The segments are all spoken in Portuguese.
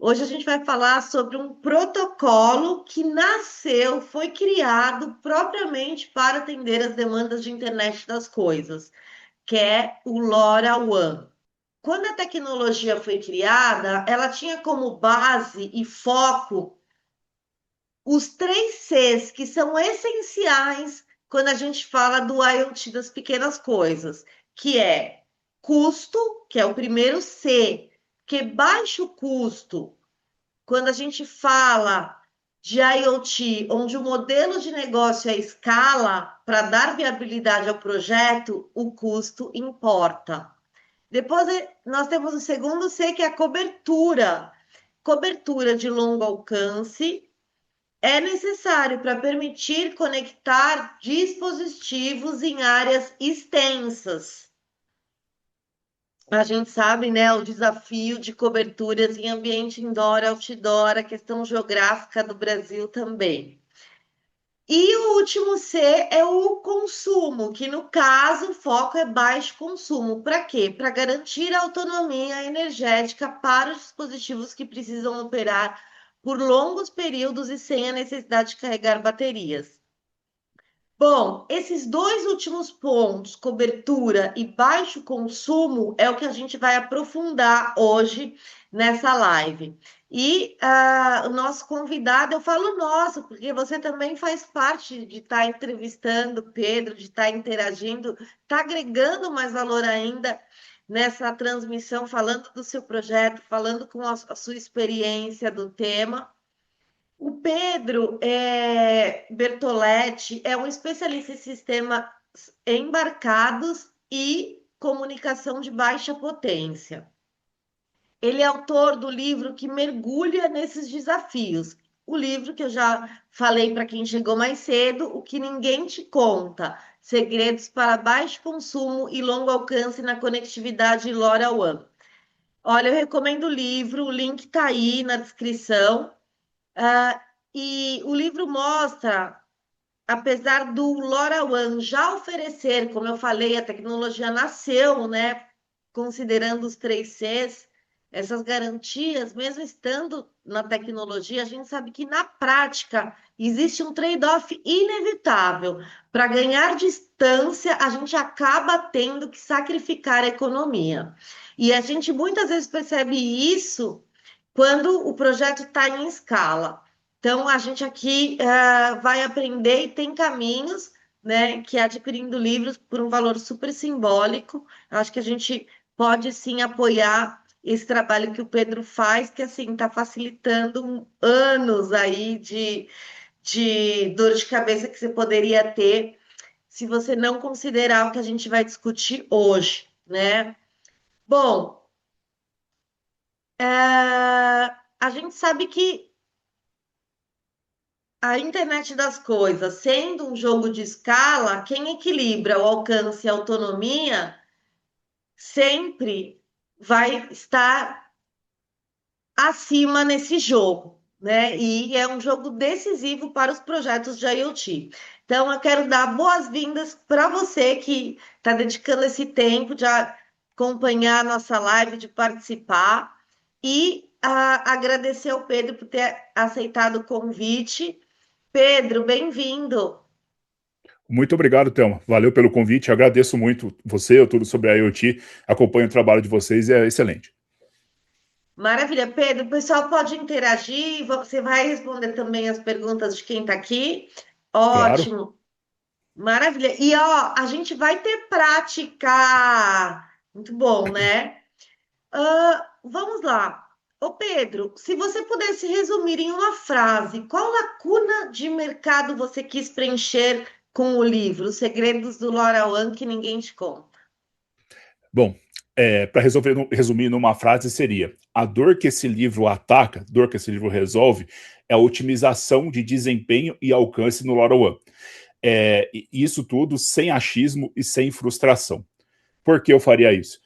Hoje a gente vai falar sobre um protocolo que nasceu, foi criado propriamente para atender as demandas de internet das coisas, que é o LoRaWAN. Quando a tecnologia foi criada, ela tinha como base e foco os três Cs que são essenciais quando a gente fala do IoT das pequenas coisas, que é custo, que é o primeiro C, que é baixo custo. Quando a gente fala de IoT, onde o modelo de negócio é escala, para dar viabilidade ao projeto, o custo importa. Depois nós temos o segundo C, que é a cobertura. Cobertura de longo alcance é necessário para permitir conectar dispositivos em áreas extensas. A gente sabe, né, o desafio de coberturas em ambiente indoor, outdoor, a questão geográfica do Brasil também. E o último C é o consumo, que no caso o foco é baixo consumo. Para quê? Para garantir a autonomia energética para os dispositivos que precisam operar por longos períodos e sem a necessidade de carregar baterias. Bom, esses dois últimos pontos, cobertura e baixo consumo, é o que a gente vai aprofundar hoje nessa live. E o nosso convidado, eu falo nosso, porque você também faz parte de estar entrevistando o Pedro, de estar interagindo, está agregando mais valor ainda nessa transmissão, falando do seu projeto, falando com a sua experiência do tema. O Pedro Bertoletti é um especialista em sistemas embarcados e comunicação de baixa potência. Ele é autor do livro que mergulha nesses desafios. O livro que eu já falei para quem chegou mais cedo, O que Ninguém Te Conta, Segredos para Baixo Consumo e Longo Alcance na Conectividade LoRaWAN. Olha, eu recomendo o livro, o link está aí na descrição. Ah, e o livro mostra, apesar do LoRaWAN já oferecer, como eu falei, a tecnologia nasceu, né, considerando os três Cs, essas garantias, mesmo estando na tecnologia, a gente sabe que na prática existe um trade-off inevitável. Para ganhar distância, a gente acaba tendo que sacrificar a economia. E a gente muitas vezes percebe isso quando o projeto está em escala. Então, a gente aqui vai aprender e tem caminhos, né, que é adquirindo livros por um valor super simbólico. Acho que a gente pode sim apoiar esse trabalho que o Pedro faz, que assim está facilitando anos aí de dor de cabeça que você poderia ter se você não considerar o que a gente vai discutir hoje, né? Bom, a gente sabe que a internet das coisas, sendo um jogo de escala, quem equilibra o alcance e a autonomia sempre vai estar acima nesse jogo, né? E é um jogo decisivo para os projetos de IoT. Então, eu quero dar boas-vindas para você que está dedicando esse tempo de acompanhar a nossa live, de participar, e agradecer ao Pedro por ter aceitado o convite. Pedro, bem-vindo. Muito obrigado, Thelma. Valeu pelo convite. Agradeço muito você, tudo sobre a IoT. Acompanho o trabalho de vocês e é excelente. Maravilha, Pedro. O pessoal pode interagir, você vai responder também as perguntas de quem está aqui. Claro. Ótimo, maravilha. E ó, a gente vai ter prática. Muito bom, né? Vamos lá. Ô Pedro, se você pudesse resumir em uma frase, qual lacuna de mercado você quis preencher com o livro Os Segredos do LoRaWAN que ninguém te conta? Bom, para resumir numa frase seria: a dor que esse livro ataca, dor que esse livro resolve, é a otimização de desempenho e alcance no LoRaWAN. E isso tudo sem achismo e sem frustração. Por que eu faria isso?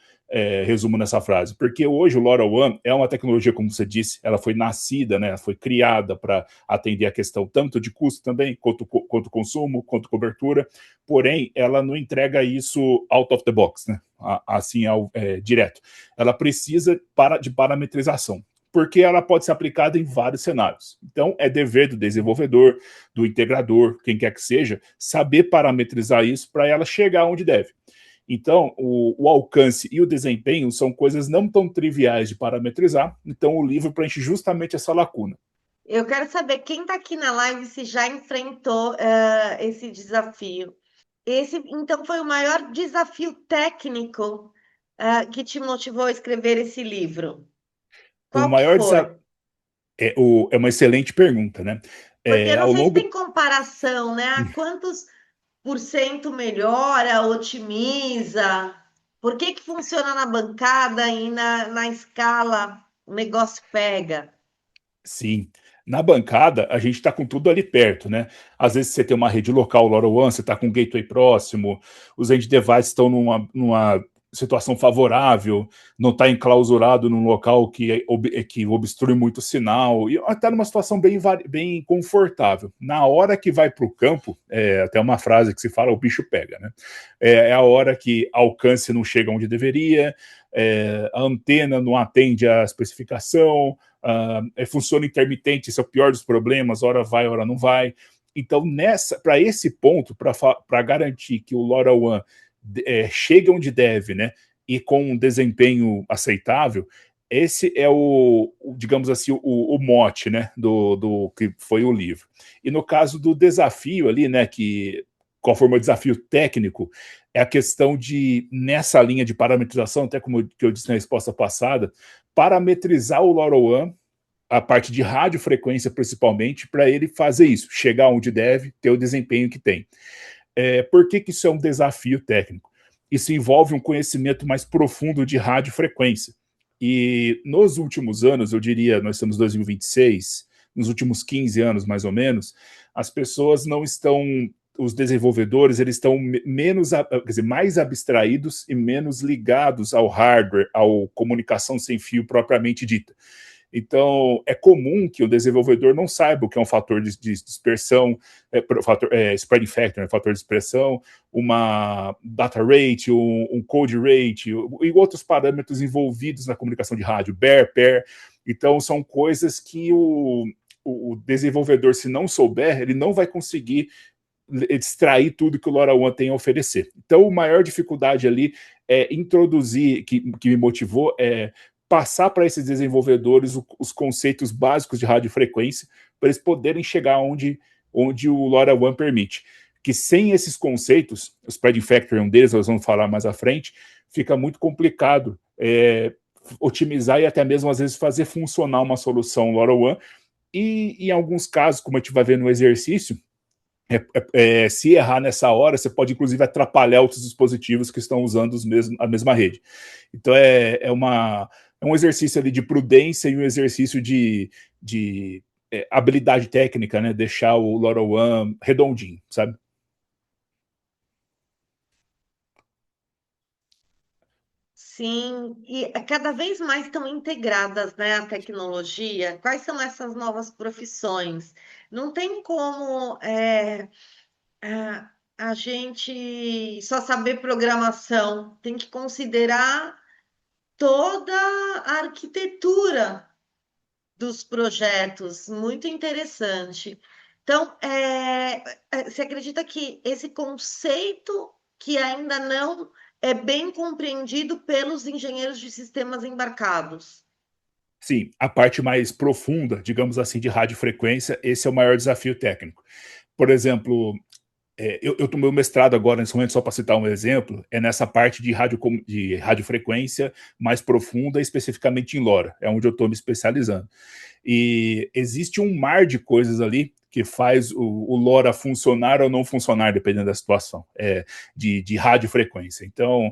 Resumo nessa frase. Porque hoje o LoRaWAN é uma tecnologia, como você disse, ela foi nascida, né, foi criada para atender a questão tanto de custo também, quanto consumo, quanto cobertura, porém ela não entrega isso out of the box, né, assim, direto. Ela precisa de parametrização. porque ela pode ser aplicada em vários cenários. Então, é dever do desenvolvedor, do integrador, quem quer que seja, saber parametrizar isso para ela chegar onde deve. Então, o alcance e o desempenho são coisas não tão triviais de parametrizar, então o livro preenche justamente essa lacuna. Eu quero saber quem está aqui na live se já enfrentou esse desafio. Esse, então, foi o maior desafio técnico que te motivou a escrever esse livro? O Qual que maior foi? desafio é uma excelente pergunta, né? Porque eu não Ao sei se tem longo. comparação, né? A quantos por cento melhora, otimiza? Por que que funciona na bancada e na escala o negócio pega? Sim. Na bancada, a gente está com tudo ali perto, né? Às vezes você tem uma rede local, LoRaWAN, você está com um gateway próximo, os end devices estão numa situação favorável, não está enclausurado num local que obstrui muito o sinal, e está numa situação bem confortável. Na hora que vai para o campo, até uma frase que se fala, o bicho pega, né? É a hora que alcance não chega onde deveria, a antena não atende à especificação, funciona intermitente, esse é o pior dos problemas, hora vai, hora não vai. Então, para esse ponto, para garantir que o LoRaWAN chegue onde deve, né, e com um desempenho aceitável, esse é digamos assim, o mote, né, do que foi o livro. E no caso do desafio ali, né, qual foi o meu desafio técnico, é a questão de, nessa linha de parametrização, até como que eu disse na resposta passada, parametrizar o LoRaWAN, a parte de radiofrequência principalmente, para ele fazer isso, chegar onde deve, ter o desempenho que tem. Por que isso é um desafio técnico? Isso envolve um conhecimento mais profundo de radiofrequência. E nos últimos anos, eu diria, nós estamos em 2026, nos últimos 15 anos mais ou menos, as pessoas não estão, os desenvolvedores, eles estão quer dizer, mais abstraídos e menos ligados ao hardware, à comunicação sem fio propriamente dita. Então, é comum que o desenvolvedor não saiba o que é um fator de dispersão, spreading factor, fator de dispersão, uma data rate, um code rate, e outros parâmetros envolvidos na comunicação de rádio, bear, pair. Então, são coisas que o desenvolvedor, se não souber, ele não vai conseguir extrair tudo que o LoRaWAN tem a oferecer. Então, a maior dificuldade ali é introduzir, que me motivou, passar para esses desenvolvedores os conceitos básicos de radiofrequência, para eles poderem chegar onde o LoRaWAN permite. Que sem esses conceitos, o spreading factor é um deles, nós vamos falar mais à frente, fica muito complicado otimizar e até mesmo, às vezes, fazer funcionar uma solução LoRaWAN. E, em alguns casos, como a gente vai ver no exercício, se errar nessa hora, você pode, inclusive, atrapalhar outros dispositivos que estão usando a mesma rede. Então, é um exercício ali de prudência e um exercício de habilidade técnica, né? Deixar o LoRaWAN redondinho, sabe? Sim, e cada vez mais estão integradas, né, a tecnologia. Quais são essas novas profissões? Não tem como a gente só saber programação, tem que considerar toda a arquitetura dos projetos, muito interessante. Então, você acredita que esse conceito que ainda não é bem compreendido pelos engenheiros de sistemas embarcados? Sim, a parte mais profunda, digamos assim, de radiofrequência, esse é o maior desafio técnico. Por exemplo, eu tomei o mestrado agora, nesse momento, só para citar um exemplo, é nessa parte de radiofrequência mais profunda, especificamente em LoRa, é onde eu estou me especializando. E existe um mar de coisas ali que faz o LoRa funcionar ou não funcionar, dependendo da situação, de radiofrequência. Então,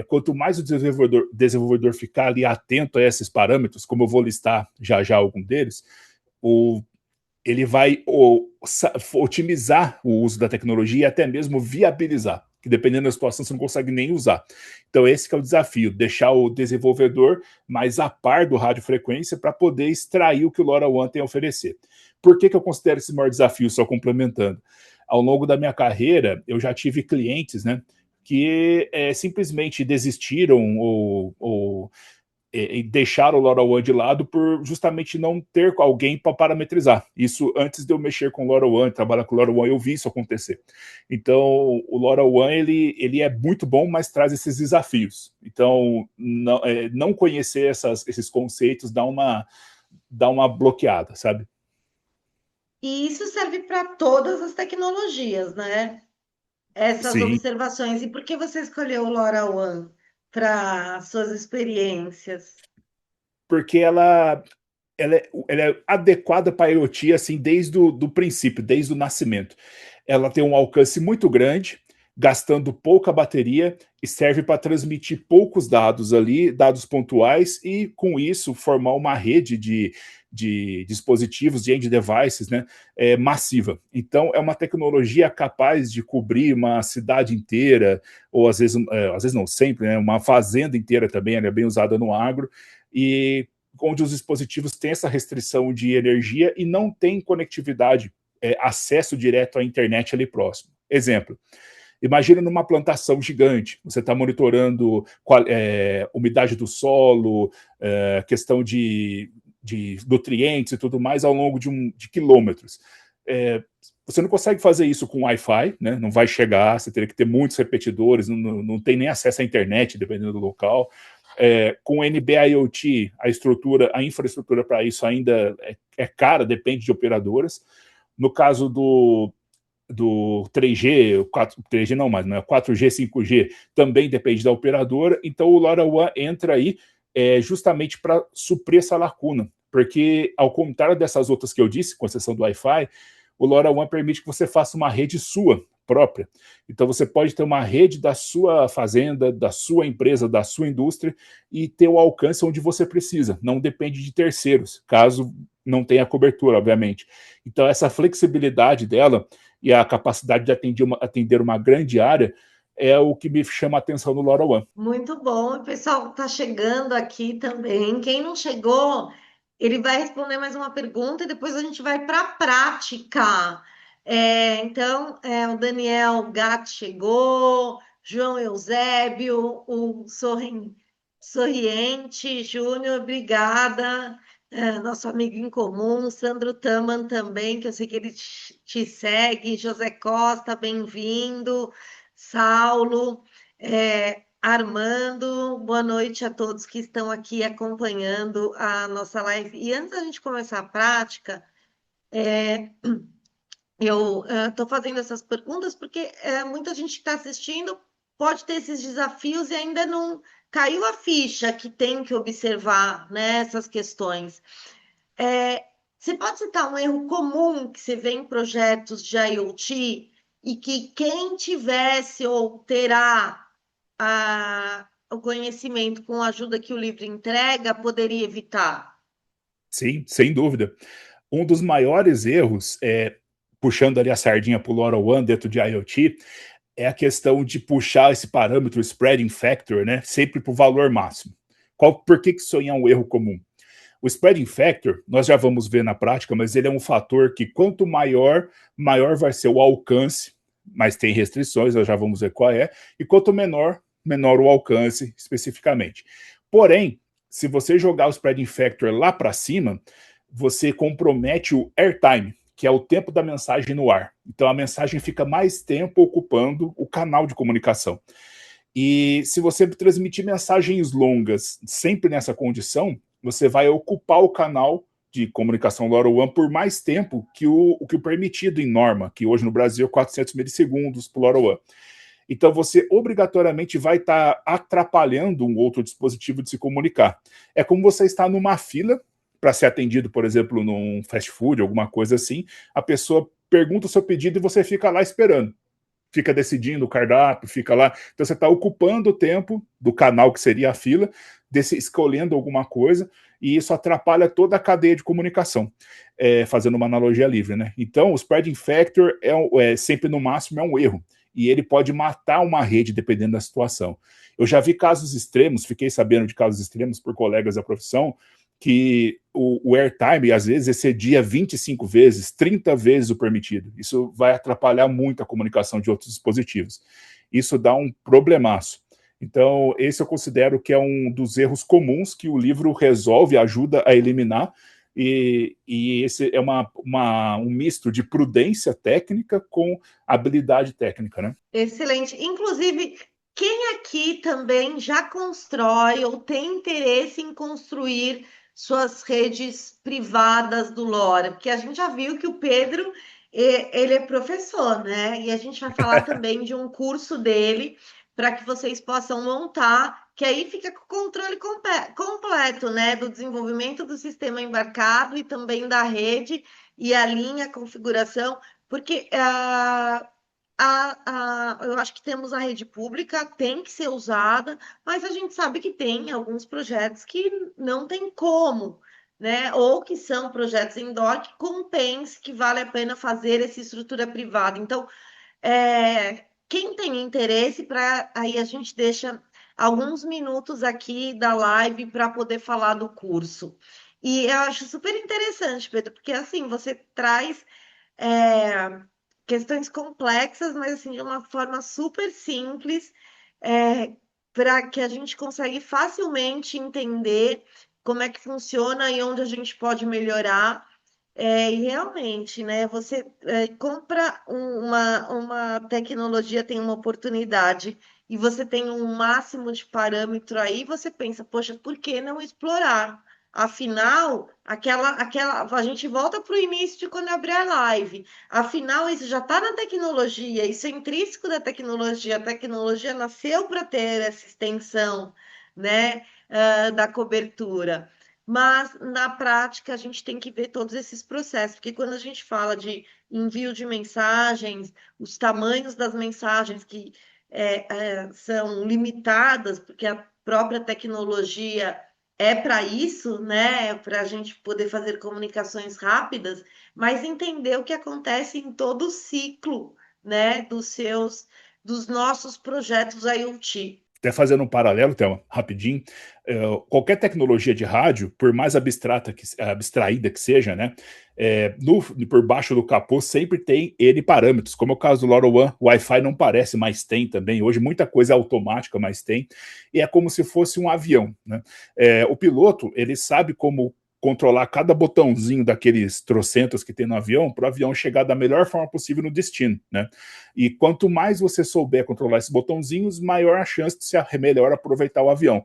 quanto mais o desenvolvedor ficar ali atento a esses parâmetros, como eu vou listar já já algum deles, ele vai otimizar o uso da tecnologia e até mesmo viabilizar, que dependendo da situação você não consegue nem usar. Então esse que é o desafio, deixar o desenvolvedor mais a par do radiofrequência para poder extrair o que o LoRaWAN tem a oferecer. Por que eu considero esse maior desafio, só complementando? Ao longo da minha carreira, eu já tive clientes, né, que simplesmente desistiram ou e deixar o LoRaWAN de lado por justamente não ter alguém para parametrizar. Isso antes de eu mexer com o LoRaWAN, trabalhar com o LoRaWAN, eu vi isso acontecer. Então, o LoRaWAN, ele é muito bom, mas traz esses desafios. Então, não conhecer esses conceitos dá uma bloqueada, sabe? E isso serve para todas as tecnologias, né? Essas Sim, observações. E por que você escolheu o LoRaWAN para suas experiências? porque ela é adequada para a IoT assim, desde o do princípio, desde o nascimento. Ela tem um alcance muito grande, gastando pouca bateria e serve para transmitir poucos dados ali, dados pontuais, e com isso formar uma rede de dispositivos, de end devices, né, massiva. Então, é uma tecnologia capaz de cobrir uma cidade inteira, ou às vezes não sempre, né, uma fazenda inteira também, ela é bem usada no agro, e onde os dispositivos têm essa restrição de energia e não tem conectividade, acesso direto à internet ali próximo. Exemplo, imagina numa plantação gigante, você está monitorando umidade do solo, questão de nutrientes e tudo mais ao longo de quilômetros. Você não consegue fazer isso com Wi-Fi, né? Não vai chegar, você teria que ter muitos repetidores, não tem nem acesso à internet, dependendo do local. Com o NB-IoT, a infraestrutura para isso ainda é cara, depende de operadoras. No caso do 3G, 3G não mais, né? 4G, 5G, também depende da operadora. Então o LoRaWAN entra aí justamente para suprir essa lacuna, porque ao contrário dessas outras que eu disse, com exceção do Wi-Fi, o LoRaWAN permite que você faça uma rede sua própria. Então você pode ter uma rede da sua fazenda, da sua empresa, da sua indústria e ter o alcance onde você precisa. Não depende de terceiros, caso não tenha cobertura, obviamente. Então essa flexibilidade dela e a capacidade de atender uma grande área é o que me chama a atenção no LoRaWAN. Muito bom. O pessoal está chegando aqui também. Quem não chegou, ele vai responder mais uma pergunta e depois a gente vai para a prática. O Daniel Gato chegou, João Eusébio, Sorriente, Júnior, obrigada. Nosso amigo em comum, Sandro Taman também, que eu sei que ele te segue, José Costa, bem-vindo, Saulo. Armando, boa noite a todos que estão aqui acompanhando a nossa live. E antes da gente começar a prática, eu estou fazendo essas perguntas porque muita gente que está assistindo pode ter esses desafios e ainda não caiu a ficha que tem que observar, né, essas questões. Você pode citar um erro comum que você vê em projetos de IoT e que quem tivesse ou terá o conhecimento com a ajuda que o livro entrega poderia evitar? Sim, sem dúvida. Um dos maiores erros, puxando ali a sardinha para o LoRaWAN dentro de IoT, é a questão de puxar esse parâmetro spreading factor, né, sempre para o valor máximo. Por que isso aí é um erro comum? O spreading factor, nós já vamos ver na prática, mas ele é um fator que quanto maior, maior vai ser o alcance, mas tem restrições, nós já vamos ver qual é, e quanto menor, menor o alcance especificamente. Porém, se você jogar o spreading factor lá para cima, você compromete o airtime, que é o tempo da mensagem no ar. Então a mensagem fica mais tempo ocupando o canal de comunicação. E se você transmitir mensagens longas sempre nessa condição, você vai ocupar o canal de comunicação LoRaWAN por mais tempo que o permitido em norma, que hoje no Brasil é 400 milissegundos por LoRaWAN. Então você obrigatoriamente vai estar atrapalhando um outro dispositivo de se comunicar. É como você está numa fila para ser atendido, por exemplo, num fast food, alguma coisa assim, a pessoa pergunta o seu pedido e você fica lá esperando. Fica decidindo o cardápio, fica lá. Então você está ocupando o tempo do canal que seria a fila, escolhendo alguma coisa, e isso atrapalha toda a cadeia de comunicação, fazendo uma analogia livre, né? Então o spreading factor sempre no máximo é um erro, e ele pode matar uma rede dependendo da situação. Eu já vi casos extremos, fiquei sabendo de casos extremos por colegas da profissão, que o airtime, às vezes, excedia 25 vezes, 30 vezes o permitido. Isso vai atrapalhar muito a comunicação de outros dispositivos. Isso dá um problemaço. Então, esse eu considero que é um dos erros comuns que o livro resolve, ajuda a eliminar, e esse é um misto de prudência técnica com habilidade técnica, né? Excelente. Inclusive, quem aqui também já constrói ou tem interesse em construir suas redes privadas do Lora? Porque a gente já viu que o Pedro, ele é professor, né? E a gente vai falar também de um curso dele para que vocês possam montar, que aí fica com o controle completo, né? Do desenvolvimento do sistema embarcado e também da rede e a linha, configuração, porque eu acho que temos a rede pública, tem que ser usada, mas a gente sabe que tem alguns projetos que não tem como, né? Ou que são projetos em DOC que compense, que vale a pena fazer essa estrutura privada. Então, quem tem interesse, para aí a gente deixa alguns minutos aqui da live para poder falar do curso. E eu acho super interessante, Pedro, porque assim você traz questões complexas, mas assim, de uma forma super simples, para que a gente consegue facilmente entender como é que funciona e onde a gente pode melhorar. E realmente, né? Você compra uma tecnologia, tem uma oportunidade, e você tem um máximo de parâmetro aí, você pensa, poxa, por que não explorar? Afinal, a gente volta para o início de quando eu abri a live. Afinal, isso já está na tecnologia, isso é intrínseco da tecnologia. A tecnologia nasceu para ter essa extensão, né, da cobertura. Mas na prática a gente tem que ver todos esses processos, porque quando a gente fala de envio de mensagens, os tamanhos das mensagens que são limitadas, porque a própria tecnologia é para isso, né? Para a gente poder fazer comunicações rápidas, mas entender o que acontece em todo o ciclo, né? Dos nossos projetos IoT. Até fazendo um paralelo, Thelma, rapidinho, qualquer tecnologia de rádio, por mais abstraída que seja, né, por baixo do capô sempre tem N parâmetros, como é o caso do LoRaWAN, o Wi-Fi não parece, mas tem também, hoje muita coisa é automática, mas tem, e é como se fosse um avião, né? O piloto, ele sabe como controlar cada botãozinho daqueles trocentos que tem no avião, para o avião chegar da melhor forma possível no destino, né? E quanto mais você souber controlar esses botãozinhos, maior a chance de se melhor aproveitar o avião.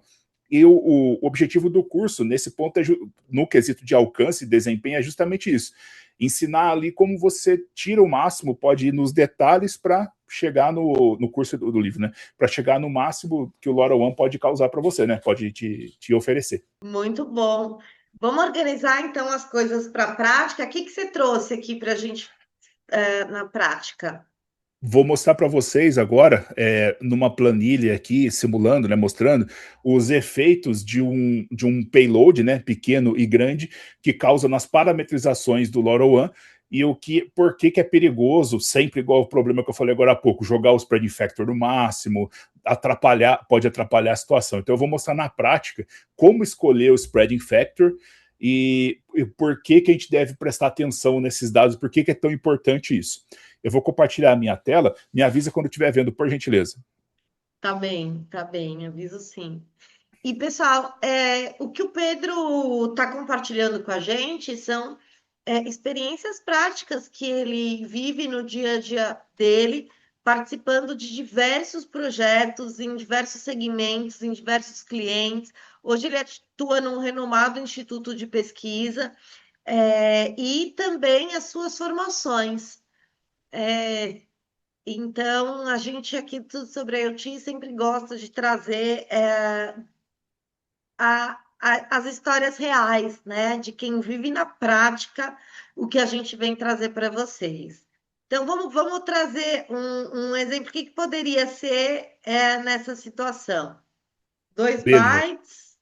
E o objetivo do curso, nesse ponto, no quesito de alcance e desempenho, é justamente isso. Ensinar ali como você tira o máximo, pode ir nos detalhes para chegar no curso do livro, né? Para chegar no máximo que o LoRaWAN pode causar para você, né? Pode te oferecer. Muito bom. Vamos organizar então as coisas para a prática. O que você trouxe aqui para a gente na prática? Vou mostrar para vocês agora, numa planilha aqui, simulando, né, mostrando os efeitos de um payload, né, pequeno e grande, que causa nas parametrizações do LoRaWAN, e por que é perigoso, sempre igual o problema que eu falei agora há pouco, jogar o spreading factor no máximo, pode atrapalhar a situação. Então eu vou mostrar na prática como escolher o spreading factor e por que a gente deve prestar atenção nesses dados, por que é tão importante isso. Eu vou compartilhar a minha tela, me avisa quando estiver vendo, por gentileza. Tá bem, aviso sim. E, pessoal, o que o Pedro está compartilhando com a gente são experiências práticas que ele vive no dia a dia dele, participando de diversos projetos, em diversos segmentos, em diversos clientes. Hoje ele atua num renomado instituto de pesquisa, e também as suas formações. Então, a gente aqui do Sobre a IoT sempre gosta de trazer as histórias reais, né? De quem vive na prática o que a gente vem trazer para vocês. Então, vamos trazer um exemplo. O que poderia ser nessa situação? 2 Beleza. bytes.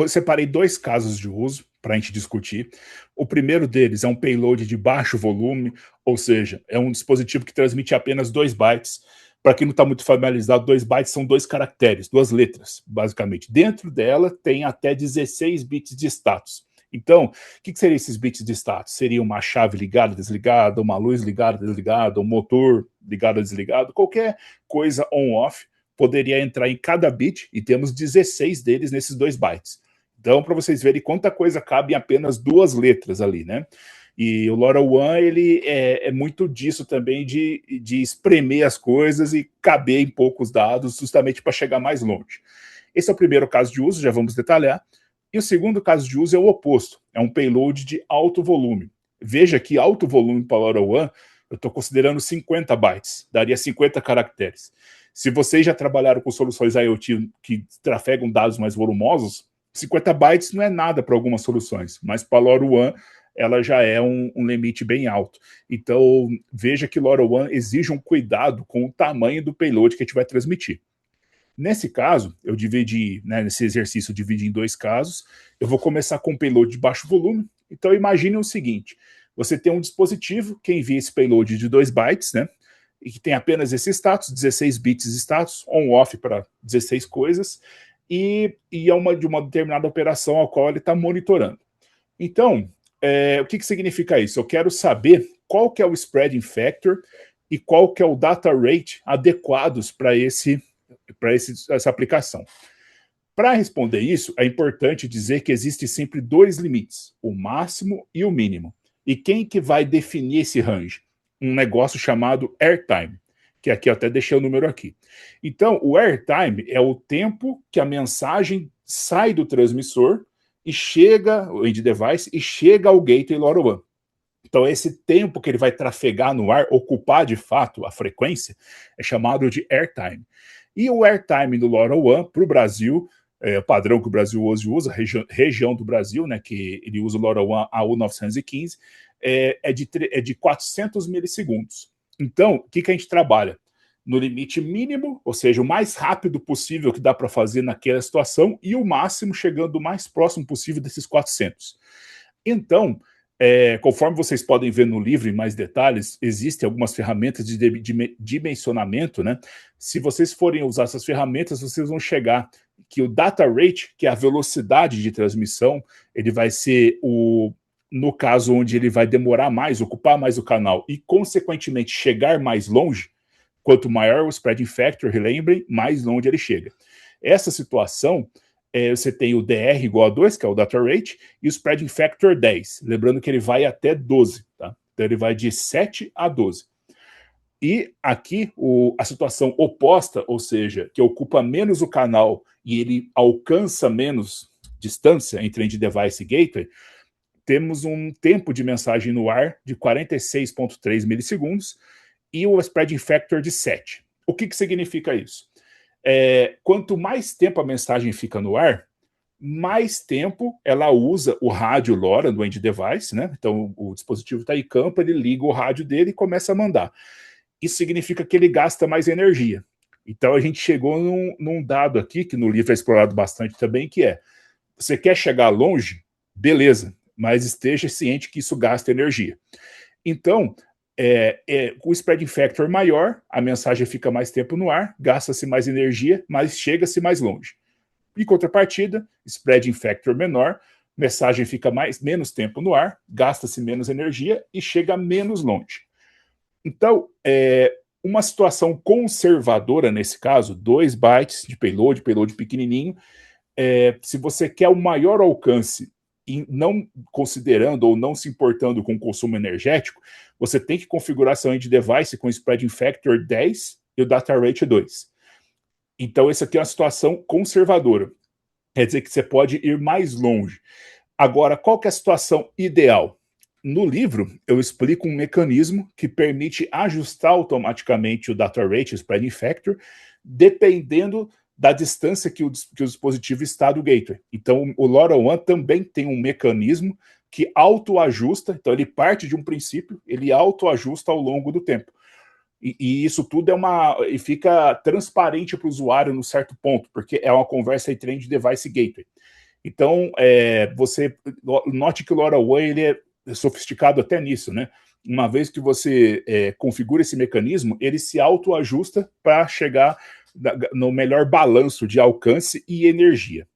Separei dois casos de uso para a gente discutir. O primeiro deles é um payload de baixo volume, ou seja, é um dispositivo que transmite apenas 2 bytes. Para quem não está muito familiarizado, 2 bytes são 2 caracteres, 2 letras, basicamente. Dentro dela tem até 16 bits de status. Então, o que seriam esses bits de status? Seria uma chave ligada, desligada, uma luz ligada, desligada, um motor ligado, desligado, qualquer coisa on-off poderia entrar em cada bit, e temos 16 deles nesses 2 bytes. Então, para vocês verem quanta coisa cabe em apenas 2 letras ali, né? E o LoRaWAN, ele é muito disso também, de espremer as coisas e caber em poucos dados, justamente para chegar mais longe. Esse é o primeiro caso de uso, já vamos detalhar. E o segundo caso de uso é o oposto, é um payload de alto volume. Veja que alto volume para LoRaWAN, eu estou considerando 50 bytes, daria 50 caracteres. Se vocês já trabalharam com soluções IoT que trafegam dados mais volumosos, 50 bytes não é nada para algumas soluções, mas para LoRaWAN ela já é um limite bem alto. Então, veja que LoRaWAN exige um cuidado com o tamanho do payload que a gente vai transmitir. Nesse caso, eu dividi, né, nesse exercício, eu dividi em 2 casos. Eu vou começar com um payload de baixo volume. Então, imagine o seguinte: você tem um dispositivo que envia esse payload de 2 bytes, né, e que tem apenas esse status, 16 bits de status, on-off para 16 coisas, e é de uma determinada operação a qual ele está monitorando. Então, o que significa isso? Eu quero saber qual que é o spreading factor e qual que é o data rate adequados para essa aplicação. Para responder isso, é importante dizer que existem sempre 2 limites, o máximo e o mínimo. E quem que vai definir esse range? Um negócio chamado airtime, que aqui eu até deixei o número aqui. Então, o airtime é o tempo que a mensagem sai do transmissor e chega, o end device, e chega ao gateway LoRaWAN. Então, esse tempo que ele vai trafegar no ar, ocupar de fato a frequência, é chamado de airtime. E o airtime do LoRaWAN para o Brasil, o padrão que o Brasil hoje usa, região do Brasil, né, que ele usa o LoRaWAN AU915, é de 400 milissegundos. Então, o que a gente trabalha? No limite mínimo, ou seja, o mais rápido possível que dá para fazer naquela situação, e o máximo chegando o mais próximo possível desses 400. Então, conforme vocês podem ver no livro em mais detalhes, existem algumas ferramentas de dimensionamento, né? Se vocês forem usar essas ferramentas, vocês vão chegar que o data rate, que é a velocidade de transmissão, ele vai ser no caso onde ele vai demorar mais, ocupar mais o canal e, consequentemente, chegar mais longe. Quanto maior o spreading factor, relembrem, mais longe ele chega. Essa situação, você tem o DR igual a 2, que é o data rate, e o spreading factor 10. Lembrando que ele vai até 12, tá? Então ele vai de 7 a 12. E aqui a situação oposta, ou seja, que ocupa menos o canal e ele alcança menos distância entre end device e gateway, temos um tempo de mensagem no ar de 46,3 milissegundos e o spreading factor de 7. O que significa isso? Quanto mais tempo a mensagem fica no ar, mais tempo ela usa o rádio LoRa do end device, né? Então o dispositivo está em campo, ele liga o rádio dele e começa a mandar. Isso significa que ele gasta mais energia. Então a gente chegou num dado aqui, que no livro é explorado bastante também, que você quer chegar longe? Beleza, mas esteja ciente que isso gasta energia. Então, com o spreading factor maior, a mensagem fica mais tempo no ar, gasta-se mais energia, mas chega-se mais longe. Em contrapartida, spreading factor menor, mensagem fica menos tempo no ar, gasta-se menos energia e chega menos longe. Então, uma situação conservadora nesse caso, 2 bytes de payload pequenininho, se você quer o maior alcance e não considerando ou não se importando com o consumo energético, você tem que configurar seu end device com spreading factor 10 e o data rate 2. Então, essa aqui é uma situação conservadora. Quer dizer que você pode ir mais longe. Agora, qual que é a situação ideal? No livro, eu explico um mecanismo que permite ajustar automaticamente o data rate, o spreading factor, dependendo da distância que o dispositivo está do gateway. Então, o LoRaWAN também tem um mecanismo que autoajusta, então ele parte de um princípio, ele autoajusta ao longo do tempo. E isso tudo e fica transparente para o usuário no certo ponto, porque é uma conversa entre end device e gateway. Então, você note que o LoRaWAN ele é sofisticado até nisso, né? Uma vez que você configura esse mecanismo, ele se autoajusta para chegar no melhor balanço de alcance e energia.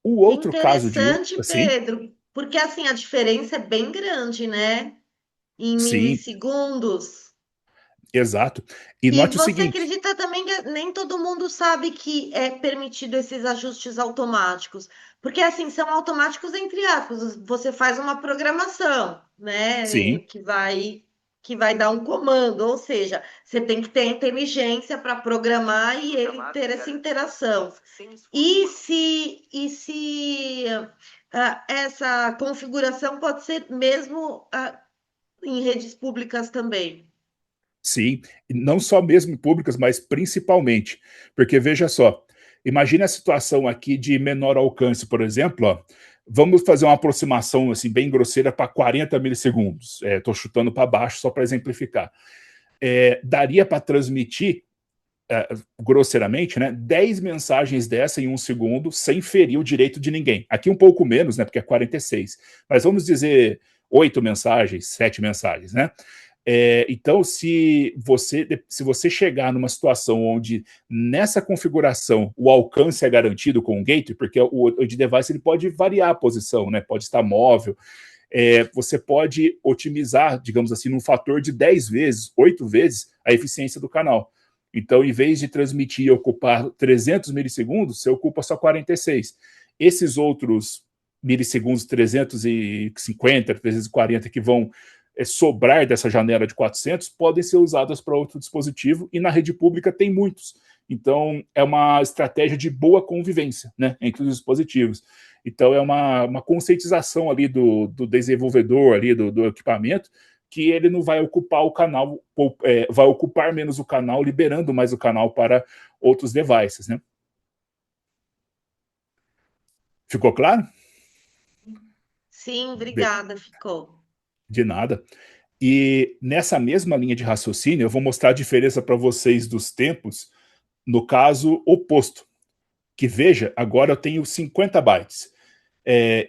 O outro caso de Interessante, Pedro, porque assim a diferença é bem grande, né? Em sim, milissegundos. Exato. E E note o você seguinte, acredita também que nem todo mundo sabe que é permitido esses ajustes automáticos? Porque, assim, são automáticos entre aspas. Você faz uma programação, né, sim, que vai dar um comando, ou seja, você tem que ter inteligência para programar e ele ter essa interação. E se essa configuração pode ser mesmo em redes públicas também? sim, e não só mesmo em públicas, mas principalmente, porque veja só, imagine a situação aqui de menor alcance, por exemplo, ó, vamos fazer uma aproximação assim bem grosseira para 40 milissegundos, estou chutando para baixo só para exemplificar. Daria para transmitir, grosseiramente, né, 10 mensagens dessa em um segundo, sem ferir o direito de ninguém. Aqui um pouco menos, né, porque é 46, mas vamos dizer 8 mensagens, 7 mensagens, né? Então, se você chegar numa situação onde nessa configuração o alcance é garantido com o gateway, porque o edge device ele pode variar a posição, né? Pode estar móvel, você pode otimizar, digamos assim, num fator de 10 vezes, 8 vezes a eficiência do canal. Então, em vez de transmitir e ocupar 300 milissegundos, você ocupa só 46. Esses outros milissegundos, 350, 340, que vão sobrar dessa janela de 400, podem ser usadas para outro dispositivo, e na rede pública tem muitos. Então, é uma estratégia de boa convivência, né, entre os dispositivos. Então, é uma conscientização ali do desenvolvedor, ali do equipamento, que ele não vai ocupar o canal, vai ocupar menos o canal, liberando mais o canal para outros devices, né? Ficou claro? Sim, obrigada, ficou. De nada. E nessa mesma linha de raciocínio, eu vou mostrar a diferença para vocês dos tempos no caso oposto. Que veja, agora eu tenho 50 bytes.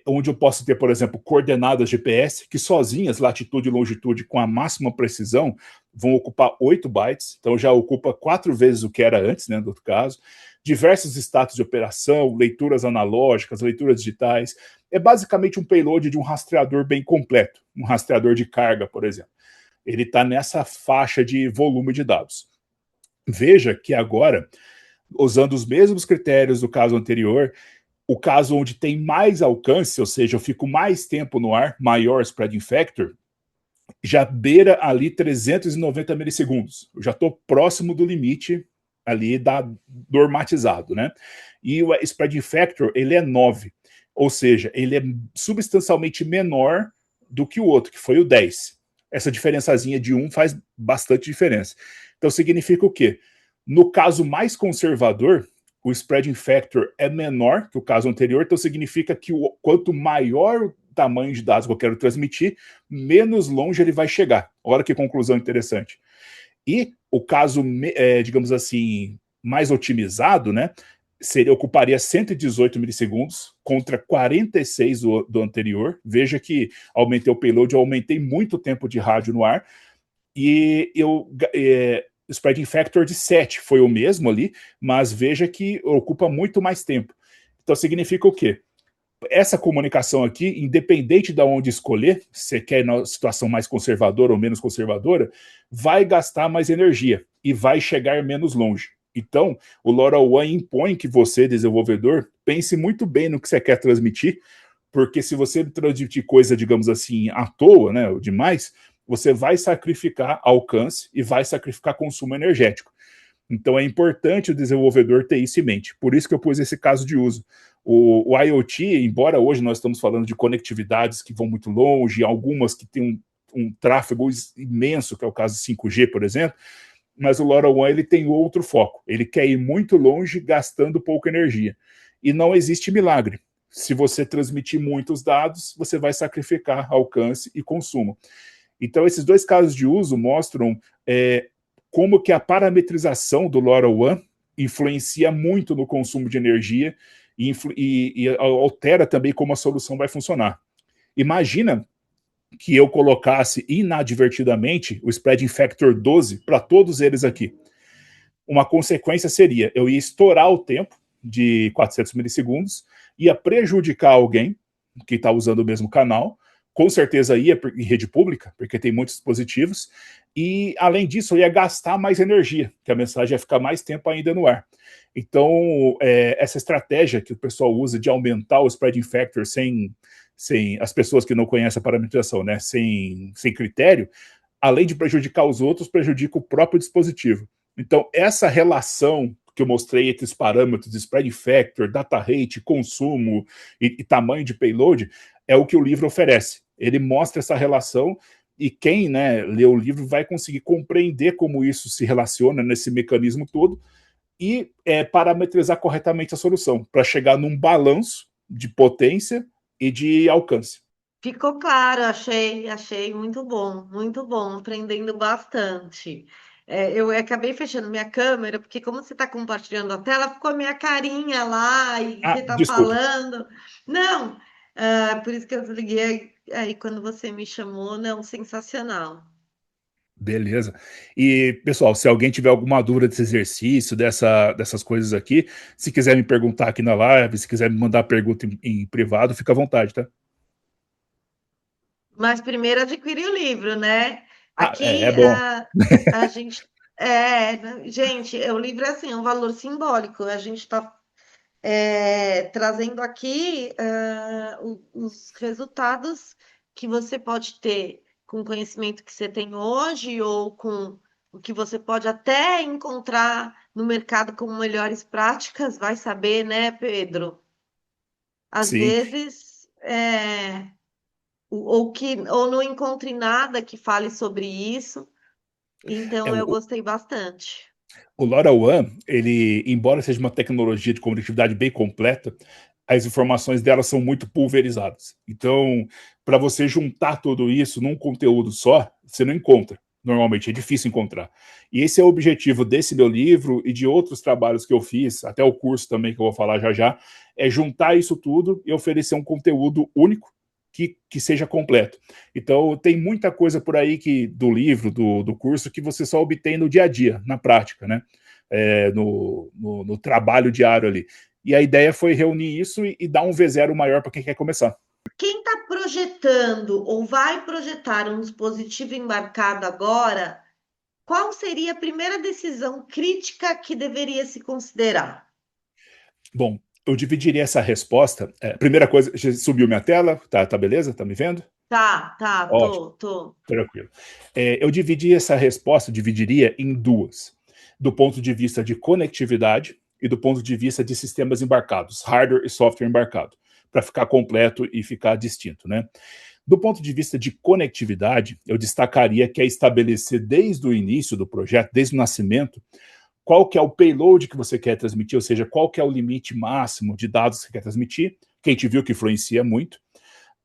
Onde eu posso ter, por exemplo, coordenadas GPS, que sozinhas, latitude e longitude, com a máxima precisão, vão ocupar 8 bytes, então já ocupa 4 vezes o que era antes, né, no outro caso. Diversos status de operação, leituras analógicas, leituras digitais. É basicamente um payload de um rastreador bem completo, um rastreador de carga, por exemplo. Ele está nessa faixa de volume de dados. Veja que agora, usando os mesmos critérios do caso anterior, o caso onde tem mais alcance, ou seja, eu fico mais tempo no ar, maior spreading factor, já beira ali 390 milissegundos. Eu já estou próximo do limite ali normatizado, né? E o spreading factor, ele é 9, ou seja, ele é substancialmente menor do que o outro, que foi o 10. Essa diferençazinha de 1 faz bastante diferença. Então significa o quê? No caso mais conservador, o spreading factor é menor que o caso anterior, então significa que quanto maior o tamanho de dados que eu quero transmitir, menos longe ele vai chegar. Olha que conclusão interessante. E o caso, digamos assim, mais otimizado, né, ocuparia 118 milissegundos contra 46 do anterior. Veja que aumentei o payload, eu aumentei muito o tempo de rádio no ar, e o spreading factor de 7 foi o mesmo ali, mas veja que ocupa muito mais tempo. Então significa o quê? Essa comunicação aqui, independente de onde escolher, se você quer na situação mais conservadora ou menos conservadora, vai gastar mais energia e vai chegar menos longe. Então, o LoRaWAN impõe que você, desenvolvedor, pense muito bem no que você quer transmitir, porque se você transmitir coisa, digamos assim, à toa, né, demais, você vai sacrificar alcance e vai sacrificar consumo energético. Então é importante o desenvolvedor ter isso em mente. Por isso que eu pus esse caso de uso. O IoT, embora hoje nós estamos falando de conectividades que vão muito longe, algumas que têm um tráfego imenso, que é o caso 5G, por exemplo, mas o LoRaWAN ele tem outro foco. Ele quer ir muito longe, gastando pouca energia. E não existe milagre. Se você transmitir muitos dados, você vai sacrificar alcance e consumo. Então, esses dois casos de uso mostram como que a parametrização do LoRaWAN influencia muito no consumo de energia e altera também como a solução vai funcionar. Imagina que eu colocasse inadvertidamente o spreading factor 12 para todos eles aqui. Uma consequência seria, eu ia estourar o tempo de 400 milissegundos, ia prejudicar alguém que está usando o mesmo canal, com certeza ia em rede pública, porque tem muitos dispositivos, E, além disso, eu ia gastar mais energia, que a mensagem ia ficar mais tempo ainda no ar. Então, essa estratégia que o pessoal usa de aumentar o spreading factor sem as pessoas que não conhecem a parametrização, né, sem critério, além de prejudicar os outros, prejudica o próprio dispositivo. Então, essa relação que eu mostrei entre os parâmetros de spread factor, data rate, consumo e tamanho de payload, é o que o livro oferece. Ele mostra essa relação e quem, né, lê o livro vai conseguir compreender como isso se relaciona nesse mecanismo todo e parametrizar corretamente a solução, para chegar num balanço de potência e de alcance. Ficou claro, achei muito bom, aprendendo bastante. Eu acabei fechando minha câmera, porque como você está compartilhando a tela, ficou a minha carinha lá e você está Desculpa. falando. Não, por isso que eu desliguei aí quando você me chamou, não, sensacional. Beleza. E, pessoal, se alguém tiver alguma dúvida desse exercício, dessas coisas aqui, se quiser me perguntar aqui na live, se quiser me mandar pergunta em privado, fica à vontade, tá? Mas primeiro adquirir o livro, né? É Aqui bom. a gente. Gente, o livro é assim, é um valor simbólico. A gente está trazendo aqui os resultados que você pode ter com o conhecimento que você tem hoje ou com o que você pode até encontrar no mercado como melhores práticas, vai saber, né, Pedro? Às Sim. vezes, ou não encontre nada que fale sobre isso, É, então eu gostei bastante. o LoRaWAN, ele, embora seja uma tecnologia de conectividade bem completa, as informações dela são muito pulverizadas. Então, para você juntar tudo isso num conteúdo só, você não encontra. Normalmente é difícil encontrar. E esse é o objetivo desse meu livro e de outros trabalhos que eu fiz, até o curso também que eu vou falar já já, é juntar isso tudo e oferecer um conteúdo único que seja completo. Então, tem muita coisa por aí do livro, do curso, que você só obtém no dia a dia, na prática, né? No trabalho diário ali. E a ideia foi reunir isso e dar um V0 maior para quem quer começar. Quem está projetando ou vai projetar um dispositivo embarcado agora, qual seria a primeira decisão crítica que deveria se considerar? Bom, eu dividiria essa resposta. Primeira coisa, já subiu minha tela, tá beleza? Tá me vendo? Tá, Ótimo, tô. tranquilo. Eu dividi essa resposta, dividiria em duas. Do ponto de vista de conectividade e do ponto de vista de sistemas embarcados, hardware e software embarcado, para ficar completo e ficar distinto, né? Do ponto de vista de conectividade, eu destacaria que é estabelecer desde o início do projeto, desde o nascimento, qual que é o payload que você quer transmitir, ou seja, qual que é o limite máximo de dados que você quer transmitir, que a gente viu que influencia muito,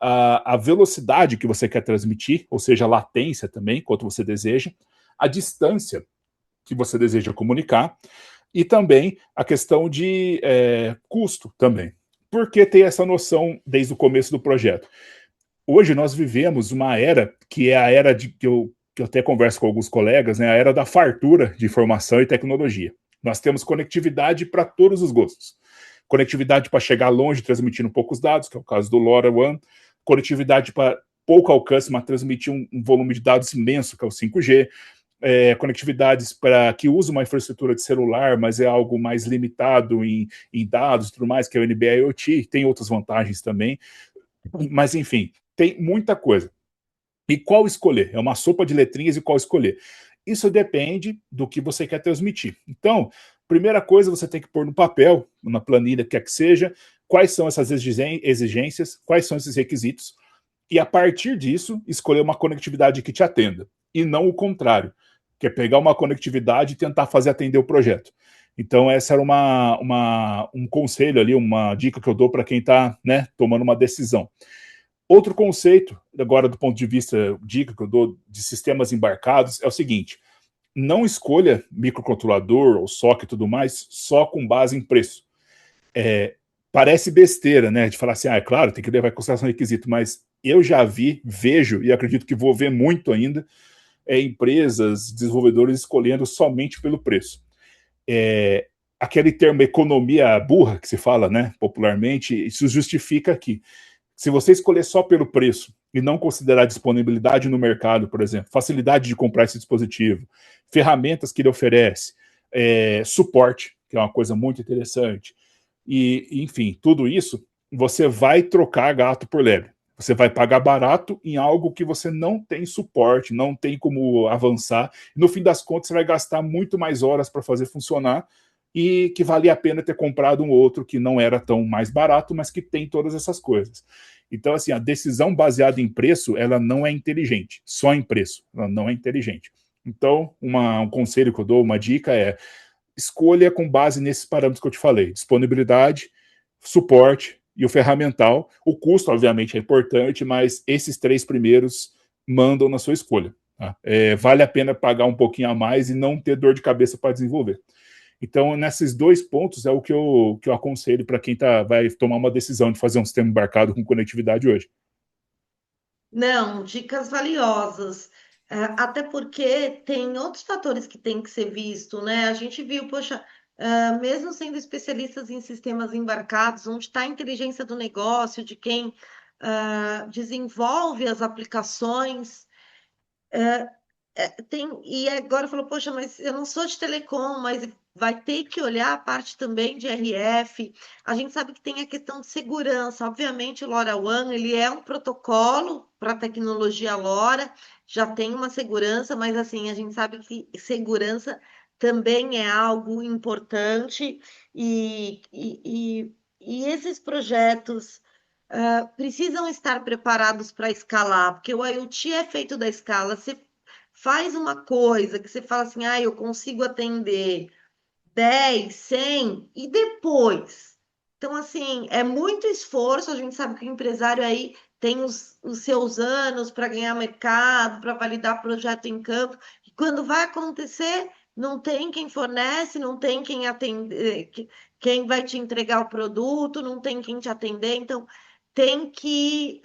a velocidade que você quer transmitir, ou seja, a latência também, quanto você deseja, a distância que você deseja comunicar, e também a questão de custo também. Por que ter essa noção desde o começo do projeto? Hoje nós vivemos uma era que é a era que eu até converso com alguns colegas, né, a era da fartura de informação e tecnologia. Nós temos conectividade para todos os gostos. Conectividade para chegar longe transmitindo poucos dados, que é o caso do LoRaWAN. Conectividade para pouco alcance, mas transmitir um volume de dados imenso, que é o 5G. Conectividades para que usa uma infraestrutura de celular, mas é algo mais limitado em dados e tudo mais, que é o NB-IoT. Tem outras vantagens também. Mas, enfim, tem muita coisa. E qual escolher? É uma sopa de letrinhas e qual escolher? Isso depende do que você quer transmitir. Então, primeira coisa, você tem que pôr no papel, na planilha, quer que seja, quais são essas exigências, quais são esses requisitos, e a partir disso, escolher uma conectividade que te atenda. E não o contrário, que é pegar uma conectividade e tentar fazer atender o projeto. Então, essa era um conselho ali, uma dica que eu dou para quem está, né, tomando uma decisão. Outro conceito, agora do ponto de vista, dica que eu dou de sistemas embarcados, é o seguinte: não escolha microcontrolador ou socket e tudo mais só com base em preço. Parece besteira, né? De falar assim, é claro, tem que levar em consideração requisito, mas eu já vejo e acredito que vou ver muito ainda, empresas, desenvolvedores escolhendo somente pelo preço. Aquele termo economia burra que se fala, né, popularmente, isso justifica aqui. Se você escolher só pelo preço e não considerar disponibilidade no mercado, por exemplo, facilidade de comprar esse dispositivo, ferramentas que ele oferece, suporte, que é uma coisa muito interessante, e, enfim, tudo isso, você vai trocar gato por lebre. Você vai pagar barato em algo que você não tem suporte, não tem como avançar. No fim das contas, você vai gastar muito mais horas para fazer funcionar e que valia a pena ter comprado um outro que não era tão mais barato, mas que tem todas essas coisas. Então, assim, a decisão baseada em preço, ela não é inteligente, só em preço, ela não é inteligente. Então, um conselho que eu dou, uma dica é escolha com base nesses parâmetros que eu te falei: disponibilidade, suporte e o ferramental. O custo, obviamente, é importante, mas esses três primeiros mandam na sua escolha. Tá? Vale a pena pagar um pouquinho a mais e não ter dor de cabeça para desenvolver. Então, nesses dois pontos é o que eu aconselho para quem vai tomar uma decisão de fazer um sistema embarcado com conectividade hoje. Não, dicas valiosas. Até porque tem outros fatores que tem que ser visto, né? A gente viu, poxa, mesmo sendo especialistas em sistemas embarcados, onde está a inteligência do negócio, de quem desenvolve as aplicações, e agora falou, poxa, mas eu não sou de telecom, mas vai ter que olhar a parte também de RF. A gente sabe que tem a questão de segurança. Obviamente, o LoRaWAN, ele é um protocolo para a tecnologia LoRa, já tem uma segurança, mas assim, a gente sabe que segurança também é algo importante e esses projetos precisam estar preparados para escalar, porque o IoT é feito da escala. Você faz uma coisa que você fala assim, eu consigo atender 10, 100 e depois. Então, assim, é muito esforço. A gente sabe que o empresário aí tem os seus anos para ganhar mercado, para validar projeto em campo. E quando vai acontecer, não tem quem fornece, não tem quem atender, quem vai te entregar o produto, não tem quem te atender. Então, tem que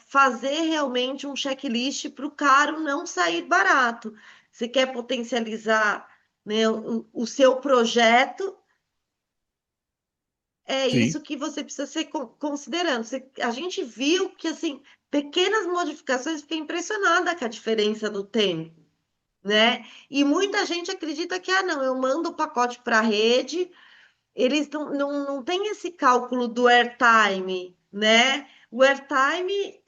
fazer realmente um checklist para o caro não sair barato. Você quer potencializar, né, o seu projeto, é Sim, isso que você precisa ser considerando. A gente viu que assim pequenas modificações, fiquei impressionada com a diferença do tempo, né? E muita gente acredita que não, eu mando o pacote para a rede, eles não têm esse cálculo do airtime, né? O airtime,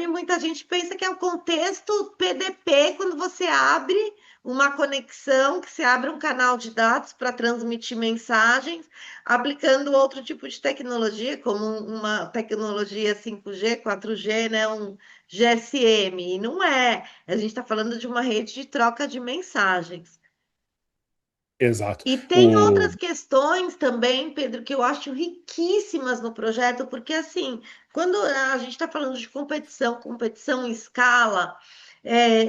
muita gente pensa que é o contexto PDP, quando você abre uma conexão, que você abre um canal de dados para transmitir mensagens, aplicando outro tipo de tecnologia, como uma tecnologia 5G, 4G, né? Um GSM. E não é. A gente está falando de uma rede de troca de mensagens. exato. E tem outras questões também, Pedro, que eu acho riquíssimas no projeto, porque assim, quando a gente está falando de competição, competição em escala,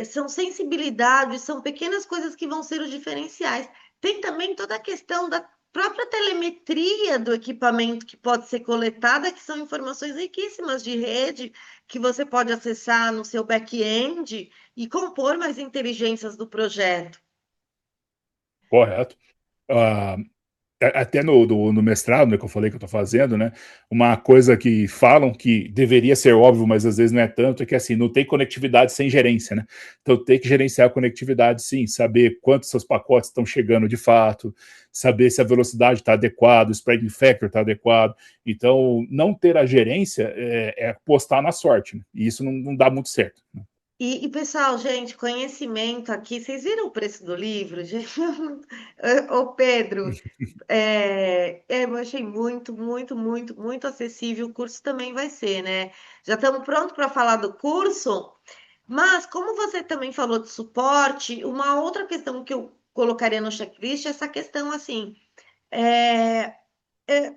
são sensibilidades, são pequenas coisas que vão ser os diferenciais. Tem também toda a questão da própria telemetria do equipamento que pode ser coletada, que são informações riquíssimas de rede que você pode acessar no seu back-end e compor mais inteligências do projeto. Correto. Ah, até no mestrado, né, que eu falei que eu estou fazendo, né, uma coisa que falam que deveria ser óbvio, mas às vezes não é tanto, é que assim, não tem conectividade sem gerência, né? Então tem que gerenciar a conectividade, sim, saber quantos seus pacotes estão chegando de fato, saber se a velocidade está adequada, o spreading factor está adequado. Então, não ter a gerência é apostar na sorte, né? E isso não dá muito certo. Né? Pessoal, gente, conhecimento aqui. Vocês viram o preço do livro? Gente? Ô, Pedro, eu achei muito, muito, muito, muito acessível. O curso também vai ser, né? Já estamos prontos para falar do curso, mas como você também falou de suporte, uma outra questão que eu colocaria no checklist é essa questão assim. é, é,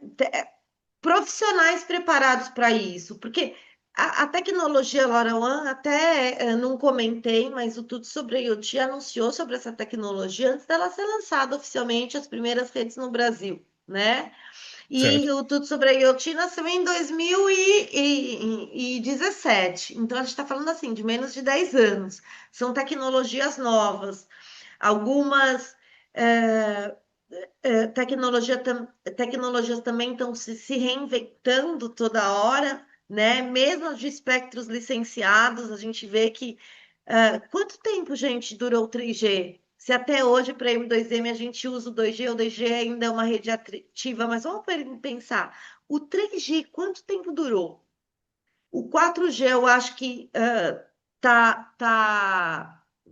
Profissionais preparados para isso, porque a tecnologia LoRaWAN, até não comentei, mas o Tudo Sobre IoT anunciou sobre essa tecnologia antes dela ser lançada oficialmente as primeiras redes no Brasil, né? Certo. E o Tudo Sobre IoT nasceu em 2017, então a gente está falando assim de menos de 10 anos. São tecnologias novas, algumas eh, tecnologias também estão se reinventando toda hora, né? Mesmo de espectros licenciados, a gente vê que quanto tempo, gente, durou o 3G? Se até hoje para M2M a gente usa o 2G, o 2G ainda é uma rede atrativa, mas vamos pensar, o 3G quanto tempo durou? O 4G eu acho que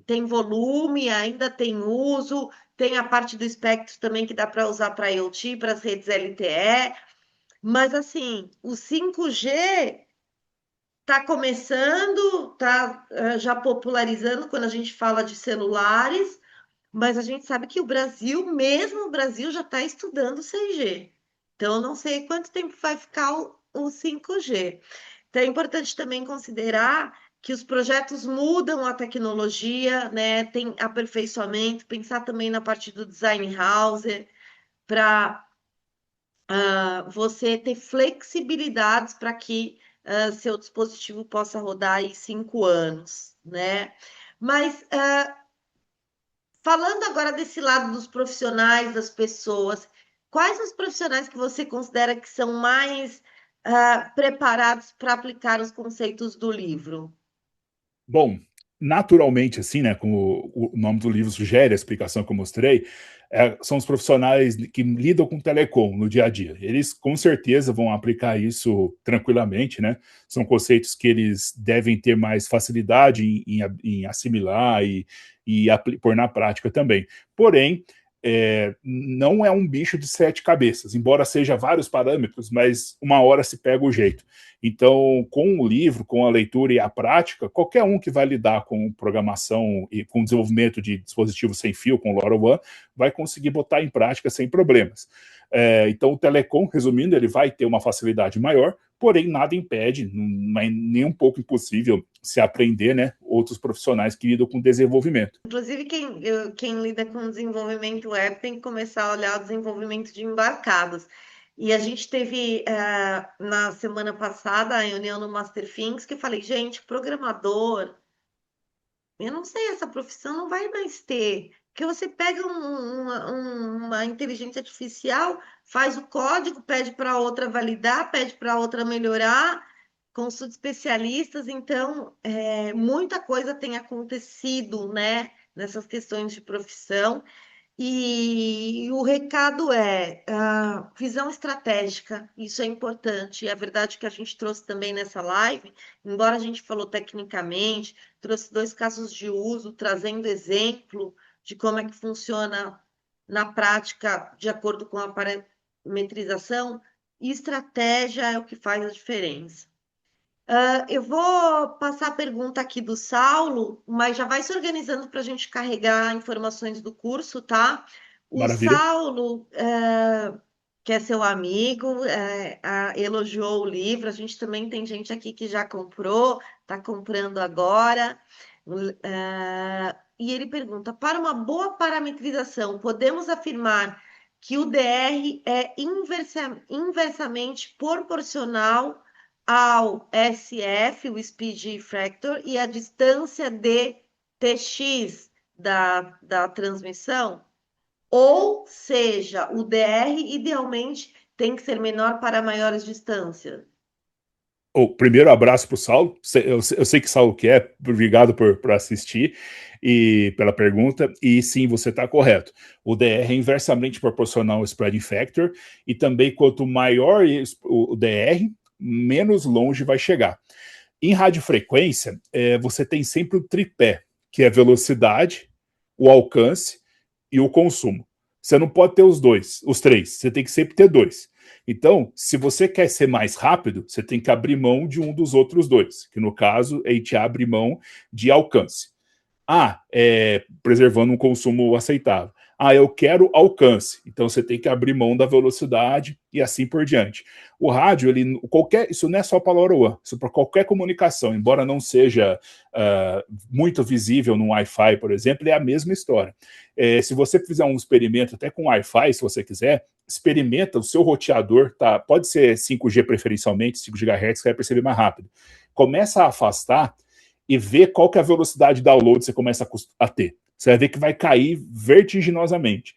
tem volume, ainda tem uso, tem a parte do espectro também que dá para usar para IoT, para as redes LTE, mas assim, o 5G está começando, está já popularizando quando a gente fala de celulares, mas a gente sabe que o Brasil, mesmo o Brasil, já está estudando 6G. Então, eu não sei quanto tempo vai ficar o 5G. Então, é importante também considerar que os projetos mudam a tecnologia, né? Tem aperfeiçoamento, pensar também na parte do design house, para você ter flexibilidades para que seu dispositivo possa rodar aí 5 anos, né? Mas falando agora desse lado dos profissionais, das pessoas, quais os profissionais que você considera que são mais preparados para aplicar os conceitos do livro? Bom, naturalmente, assim, né, como o nome do livro sugere, a explicação que eu mostrei, são os profissionais que lidam com telecom no dia a dia. Eles, com certeza, vão aplicar isso tranquilamente, né? São conceitos que eles devem ter mais facilidade em assimilar e pôr na prática também. Porém, não é um bicho de 7 cabeças, embora seja vários parâmetros, mas uma hora se pega o jeito. Então, com o livro, com a leitura e a prática, qualquer um que vai lidar com programação e com desenvolvimento de dispositivos sem fio, com LoRaWAN, vai conseguir botar em prática sem problemas. Então, o Telecom, resumindo, ele vai ter uma facilidade maior, porém nada impede, não é nem um pouco impossível se aprender, né, outros profissionais que lidam com desenvolvimento. Inclusive, quem lida com desenvolvimento web tem que começar a olhar o desenvolvimento de embarcados. E a gente teve na semana passada a reunião no Master Things que eu falei, gente, programador, eu não sei, essa profissão não vai mais ter. Porque você pega uma inteligência artificial, faz o código, pede para outra validar, pede para outra melhorar, consulta especialistas, então muita coisa tem acontecido, né, nessas questões de profissão. E o recado é visão estratégica, isso é importante. E a verdade que a gente trouxe também nessa live, embora a gente falou tecnicamente, trouxe 2 casos de uso, trazendo exemplo de como é que funciona na prática, de acordo com a parametrização, e estratégia é o que faz a diferença. Eu vou passar a pergunta aqui do Saulo, mas já vai se organizando para a gente carregar informações do curso, tá? O Maravilha? Saulo, que é seu amigo, elogiou o livro. A gente também tem gente aqui que já comprou, está comprando agora. E ele pergunta: para uma boa parametrização, podemos afirmar que o DR é inversamente proporcional ao SF, o Speed Factor, e a distância de TX da transmissão? Ou seja, o DR idealmente tem que ser menor para maiores distâncias. Primeiro, abraço para o Saulo. Eu sei que Saulo quer, obrigado por assistir e pela pergunta. E sim, você está correto. O DR é inversamente proporcional ao spreading factor, e também quanto maior o DR, menos longe vai chegar. Em radiofrequência, você tem sempre o tripé, que é velocidade, o alcance e o consumo. Você não pode ter os três, você tem que sempre ter dois. Então, se você quer ser mais rápido, você tem que abrir mão de um dos outros dois, que no caso a gente abre mão de alcance. Preservando um consumo aceitável. Eu quero alcance. Então você tem que abrir mão da velocidade e assim por diante. O rádio, isso não é só para LoRaWAN, isso para qualquer comunicação, embora não seja muito visível no Wi-Fi, por exemplo, é a mesma história. Se você fizer um experimento até com Wi-Fi, se você quiser, experimenta o seu roteador, tá? Pode ser 5G preferencialmente, 5 GHz, você vai perceber mais rápido. Começa a afastar e ver qual que é a velocidade de download você começa a ter. Você vai ver que vai cair vertiginosamente.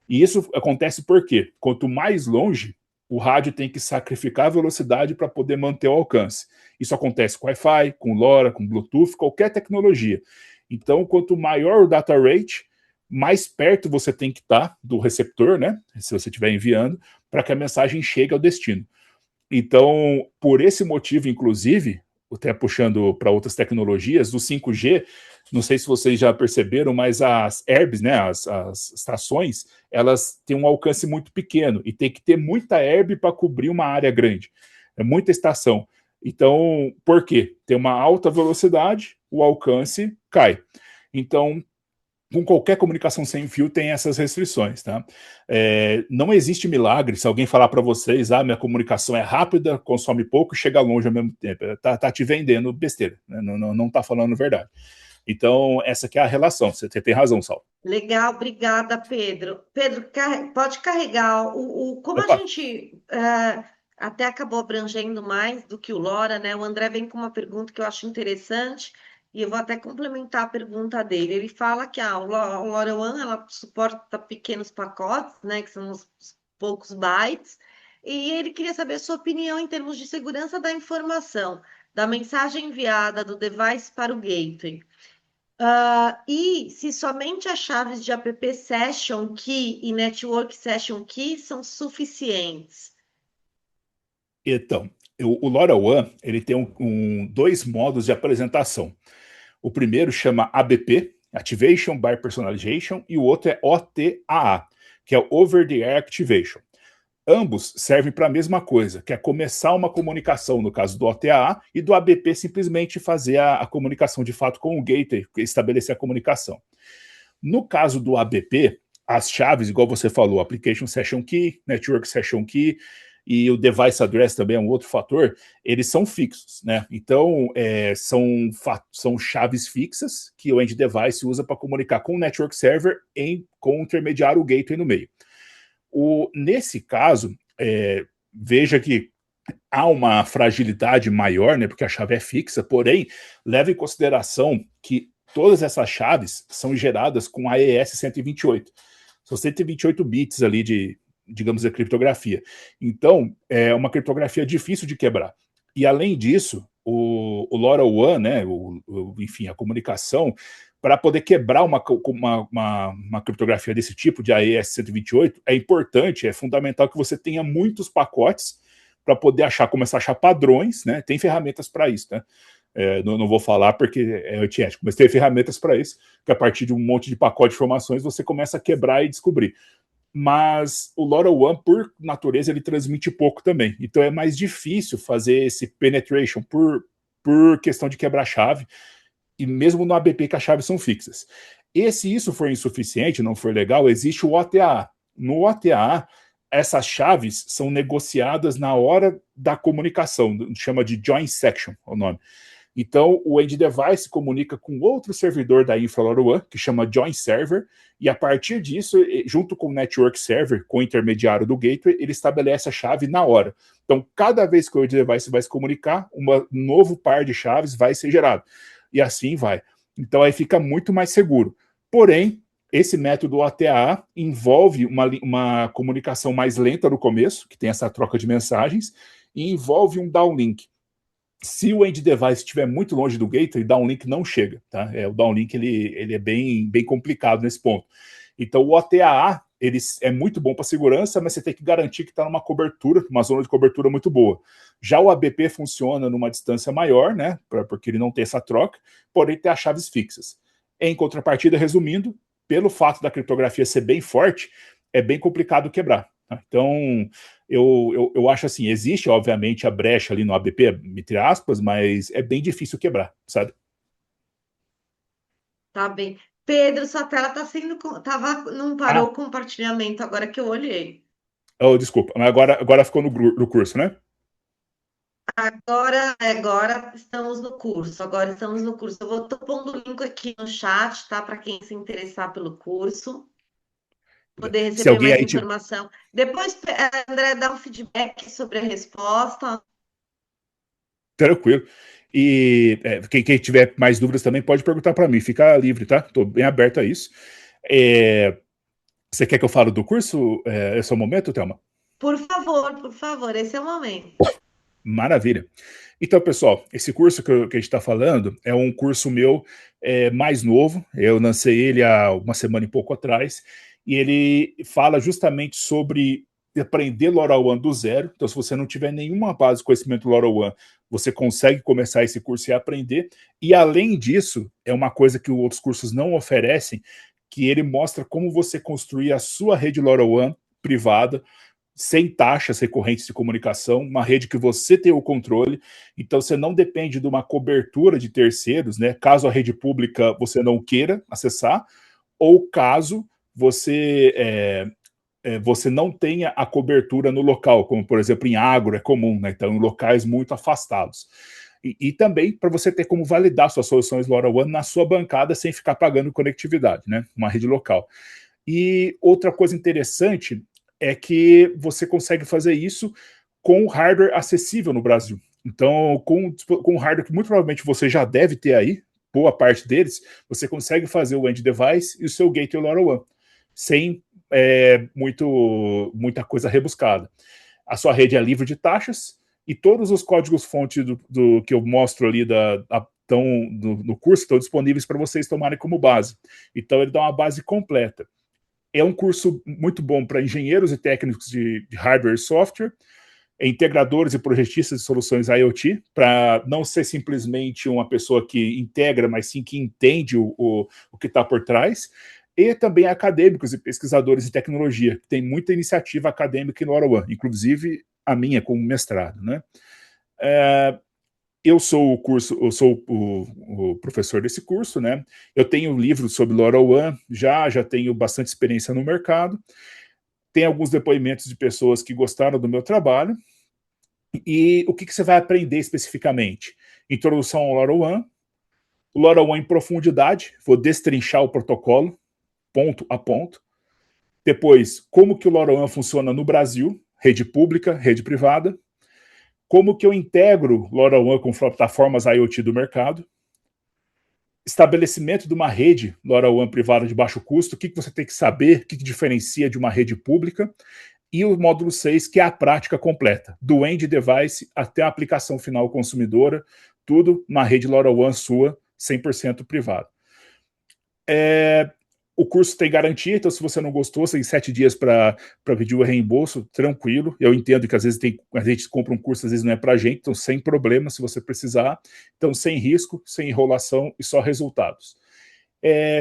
E isso acontece por quê? Quanto mais longe, O rádio tem que sacrificar a velocidade para poder manter o alcance. Isso acontece com Wi-Fi, com LoRa, com Bluetooth, qualquer tecnologia. Então, quanto maior o data rate, mais perto você tem que estar do receptor, né? Se você estiver enviando, para que a mensagem chegue ao destino. Então, por esse motivo, inclusive, até puxando para outras tecnologias, do 5G, não sei se vocês já perceberam, mas as herbs, né, as estações, elas têm um alcance muito pequeno e tem que ter muita herb para cobrir uma área grande. É muita estação. Então, por quê? Tem uma alta velocidade, o alcance cai. Então, com qualquer comunicação sem fio tem essas restrições, tá? Não existe milagre se alguém falar para vocês, minha comunicação é rápida, consome pouco e chega longe ao mesmo tempo. Tá te vendendo besteira, né? Não tá falando verdade. Então, essa que é a relação. Você tem razão, Sal. Legal, obrigada, Pedro. Pedro, pode carregar. Como a Opa, gente até acabou abrangendo mais do que o Lora, né? O André vem com uma pergunta que eu acho interessante e eu vou até complementar a pergunta dele. Ele fala que o LoRaWAN ela suporta pequenos pacotes, né? Que são os poucos bytes. E ele queria saber a sua opinião em termos de segurança da informação, da mensagem enviada do device para o gateway. E se somente as chaves de app Session Key e Network Session Key são suficientes? então, o LoRaWAN, ele tem dois modos de apresentação. O primeiro chama ABP, Activation by Personalization, e o outro é OTAA, que é Over the Air Activation. Ambos servem para a mesma coisa, que é começar uma comunicação, no caso do OTAA, e do ABP simplesmente fazer a comunicação de fato com o gateway, estabelecer a comunicação. No caso do ABP, as chaves, igual você falou, Application Session Key, Network Session Key, e o Device Address também é um outro fator, eles são fixos, né? Então, são chaves fixas que o End Device usa para comunicar com o Network Server com o intermediário, o gateway no meio. Nesse caso, veja que há uma fragilidade maior, né, porque a chave é fixa, porém, leva em consideração que todas essas chaves são geradas com AES 128. São 128 bits ali de, digamos, de criptografia. Então, é uma criptografia difícil de quebrar. E, além disso, o LoRaWAN, né, enfim, a comunicação, para poder quebrar uma criptografia desse tipo, de AES 128, é importante, é fundamental que você tenha muitos pacotes para poder começar a achar padrões, né? Tem ferramentas para isso, né? Não vou falar porque é antiético, mas tem ferramentas para isso, que a partir de um monte de pacote de informações você começa a quebrar e descobrir. Mas o LoRaWAN, por natureza, ele transmite pouco também. Então é mais difícil fazer esse penetration por questão de quebrar-chave, e mesmo no ABP que as chaves são fixas. E se isso for insuficiente, não for legal, existe o OTAA. No OTAA, essas chaves são negociadas na hora da comunicação, chama de join section, o nome. Então, o End Device comunica com outro servidor da infra LoRaWAN, que chama Join Server, e a partir disso, junto com o Network Server, com o intermediário do gateway, ele estabelece a chave na hora. Então, cada vez que o End Device vai se comunicar, um novo par de chaves vai ser gerado. E assim vai. Então, aí fica muito mais seguro. Porém, esse método OTAA envolve uma comunicação mais lenta no começo, que tem essa troca de mensagens, e envolve um downlink. Se o End Device estiver muito longe do gateway, o downlink não chega, tá? O downlink ele é bem complicado nesse ponto. Então o OTAA ele é muito bom para segurança, mas você tem que garantir que está numa cobertura, uma zona de cobertura muito boa. Já o ABP funciona numa distância maior, né? Porque ele não tem essa troca, porém tem as chaves fixas. Em contrapartida, resumindo, pelo fato da criptografia ser bem forte, é bem complicado quebrar. Tá? Então, eu acho assim, existe, obviamente, a brecha ali no ABP, entre aspas, mas é bem difícil quebrar, sabe? Tá bem. Pedro, sua tela não parou Ah, o compartilhamento agora que eu olhei. desculpa, mas agora ficou no curso, né? Agora estamos no curso. Agora estamos no curso. Tô pondo o link aqui no chat, tá? Para quem se interessar pelo curso, poder Se receber alguém mais aí tiver... informação. Depois, André, dá um feedback sobre a resposta. Tranquilo. E quem tiver mais dúvidas também pode perguntar para mim, fica livre, tá? Estou bem aberto a isso. Você quer que eu fale do curso? Esse é o momento, Thelma? por favor, esse é o momento. Maravilha. Então, pessoal, esse curso que a gente está falando é um curso meu mais novo. Eu lancei ele há uma semana e pouco atrás. E ele fala justamente sobre aprender LoRaWAN do zero. Então, se você não tiver nenhuma base de conhecimento LoRaWAN, você consegue começar esse curso e aprender. E, além disso, é uma coisa que outros cursos não oferecem, que ele mostra como você construir a sua rede LoRaWAN privada, sem taxas recorrentes de comunicação, uma rede que você tem o controle, então você não depende de uma cobertura de terceiros, né? Caso a rede pública você não queira acessar, ou caso você não tenha a cobertura no local, como por exemplo em agro é comum, né? Então em locais muito afastados. E também para você ter como validar suas soluções LoRaWAN na sua bancada sem ficar pagando conectividade, né? Uma rede local. E outra coisa interessante é que você consegue fazer isso com hardware acessível no Brasil. Então, com hardware que muito provavelmente você já deve ter aí, boa parte deles, você consegue fazer o end device e o seu gateway LoRaWAN, sem muita coisa rebuscada. A sua rede é livre de taxas e todos os códigos-fonte do que eu mostro ali no curso estão disponíveis para vocês tomarem como base. Então, ele dá uma base completa. É um curso muito bom para engenheiros e técnicos de hardware e software, integradores e projetistas de soluções IoT, para não ser simplesmente uma pessoa que integra, mas sim que entende o que está por trás, e também acadêmicos e pesquisadores de tecnologia, que tem muita iniciativa acadêmica em LoRaWAN, inclusive a minha como mestrado, né? Eu sou o professor desse curso, né? Eu tenho livros sobre LoRaWAN, já tenho bastante experiência no mercado, tem alguns depoimentos de pessoas que gostaram do meu trabalho. E o que você vai aprender especificamente? Introdução ao LoRaWAN, o LoRaWAN em profundidade, vou destrinchar o protocolo, ponto a ponto. Depois, como que o LoRaWAN funciona no Brasil, rede pública, rede privada. Como que eu integro LoRaWAN com plataformas IoT do mercado. Estabelecimento de uma rede LoRaWAN privada de baixo custo, o que você tem que saber, o que diferencia de uma rede pública. E o módulo 6, que é a prática completa, do end device até a aplicação final consumidora, tudo na rede LoRaWAN sua, 100% privada. O curso tem garantia, então se você não gostou, você tem 7 dias para pedir o reembolso, tranquilo. Eu entendo que às vezes a gente compra um curso, às vezes não é para a gente, então sem problema se você precisar. Então sem risco, sem enrolação e só resultados.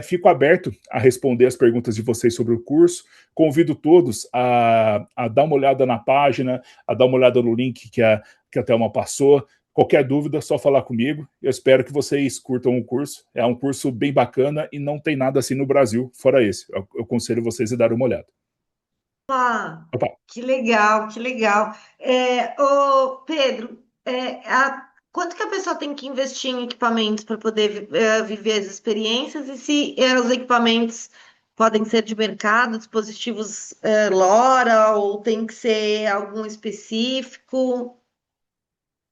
Fico aberto a responder as perguntas de vocês sobre o curso. Convido todos a dar uma olhada na página, a dar uma olhada no link que a Thelma passou. Qualquer dúvida, é só falar comigo. Eu espero que vocês curtam o curso. É um curso bem bacana e não tem nada assim no Brasil, fora esse. Eu aconselho vocês a darem uma olhada. Ah, Opa. que legal, que legal. Ô, Pedro, quanto que a pessoa tem que investir em equipamentos para poder viver as experiências e se os equipamentos podem ser de mercado, dispositivos LoRa ou tem que ser algum específico?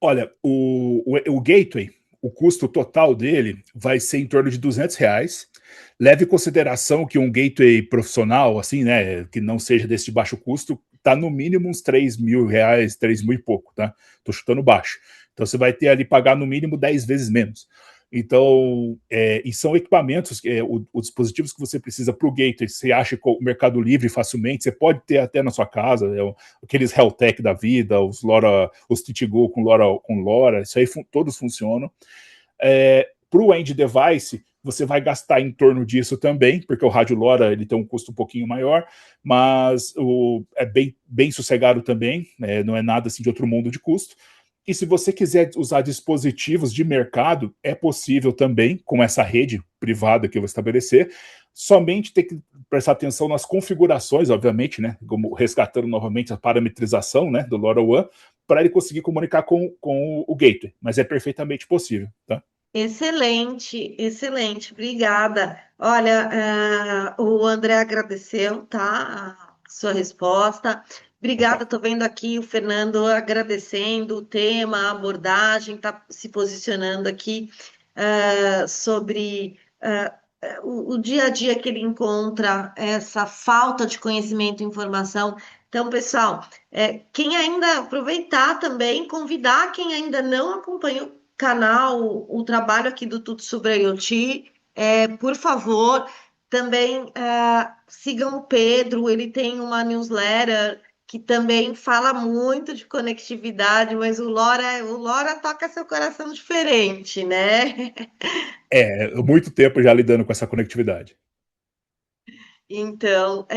Olha, o Gateway, o custo total dele vai ser em torno de R$ 200. Leve em consideração que um gateway profissional, assim, né, que não seja desse de baixo custo, tá no mínimo uns R$ 3.000, 3.000 e pouco, tá? Tô chutando baixo. Então você vai ter ali pagar no mínimo 10 vezes menos. Então, e são equipamentos, os dispositivos que você precisa para o gateway, você acha com o Mercado Livre facilmente, você pode ter até na sua casa, aqueles Heltec da vida, os LoRa, os TTGO com LoRa, isso aí todos funcionam. Para o end device, você vai gastar em torno disso também, porque o rádio LoRa ele tem um custo um pouquinho maior, mas é bem sossegado também, né, não é nada assim de outro mundo de custo. E se você quiser usar dispositivos de mercado, é possível também, com essa rede privada que eu vou estabelecer. Somente tem que prestar atenção nas configurações, obviamente, né? Como resgatando novamente a parametrização, né, do LoRaWAN, para ele conseguir comunicar com o gateway. Mas é perfeitamente possível, tá? Excelente, excelente, obrigada. Olha, o André agradeceu, tá, a sua resposta. Opa. Obrigada, estou vendo aqui o Fernando agradecendo o tema, a abordagem, está se posicionando aqui sobre o dia a dia que ele encontra essa falta de conhecimento e informação Então, pessoal, quem ainda aproveitar também, convidar quem ainda não acompanha o canal, o trabalho aqui do Tudo sobre IoT, por favor, também sigam o Pedro, ele tem uma newsletter que também fala muito de conectividade, mas o Lora toca seu coração diferente, né? Muito tempo já lidando com essa conectividade. Então,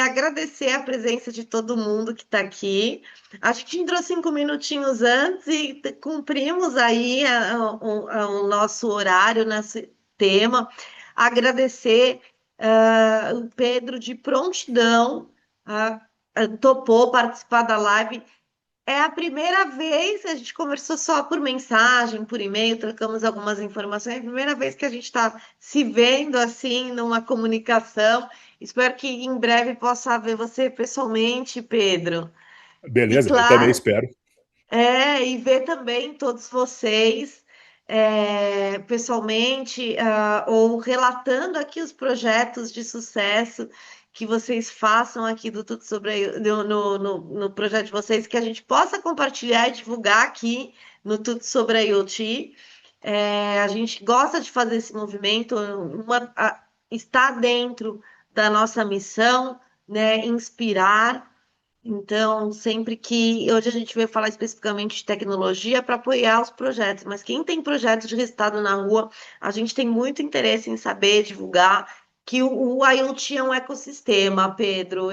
agradecer a presença de todo mundo que está aqui. Acho que entrou 5 minutinhos antes e cumprimos aí o nosso horário, nosso tema. Agradecer o Pedro de prontidão, topou participar da live. É a primeira vez, a gente conversou só por mensagem, por e-mail, trocamos algumas informações. É a primeira vez que a gente está se vendo assim numa comunicação. Espero que em breve possa ver você pessoalmente, Pedro. E Beleza? Eu também claro, espero. e ver também todos vocês pessoalmente, ou relatando aqui os projetos de sucesso que vocês façam aqui do Tudo sobre no projeto de vocês, que a gente possa compartilhar e divulgar aqui no Tudo sobre a IoT. A gente gosta de fazer esse movimento, está dentro da nossa missão, né? Inspirar. Então, sempre que. Hoje a gente veio falar especificamente de tecnologia para apoiar os projetos, mas quem tem projetos de resultado na rua, a gente tem muito interesse em saber, divulgar, que o IoT é um ecossistema, Pedro.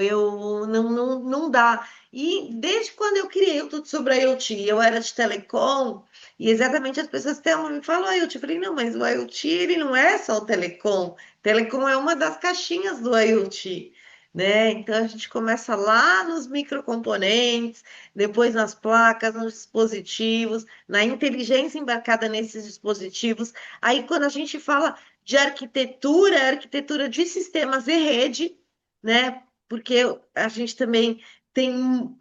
Não dá. E desde quando eu criei o Tudo sobre IoT, eu era de telecom, e exatamente as pessoas me falam IoT. Eu falei, não, mas o IoT ele não é só o telecom. Telecom é uma das caixinhas do IoT, né? Então a gente começa lá nos microcomponentes, depois nas placas, nos dispositivos, na inteligência embarcada nesses dispositivos. Aí quando a gente fala de arquitetura, é arquitetura de sistemas e rede, né? Porque a gente também tem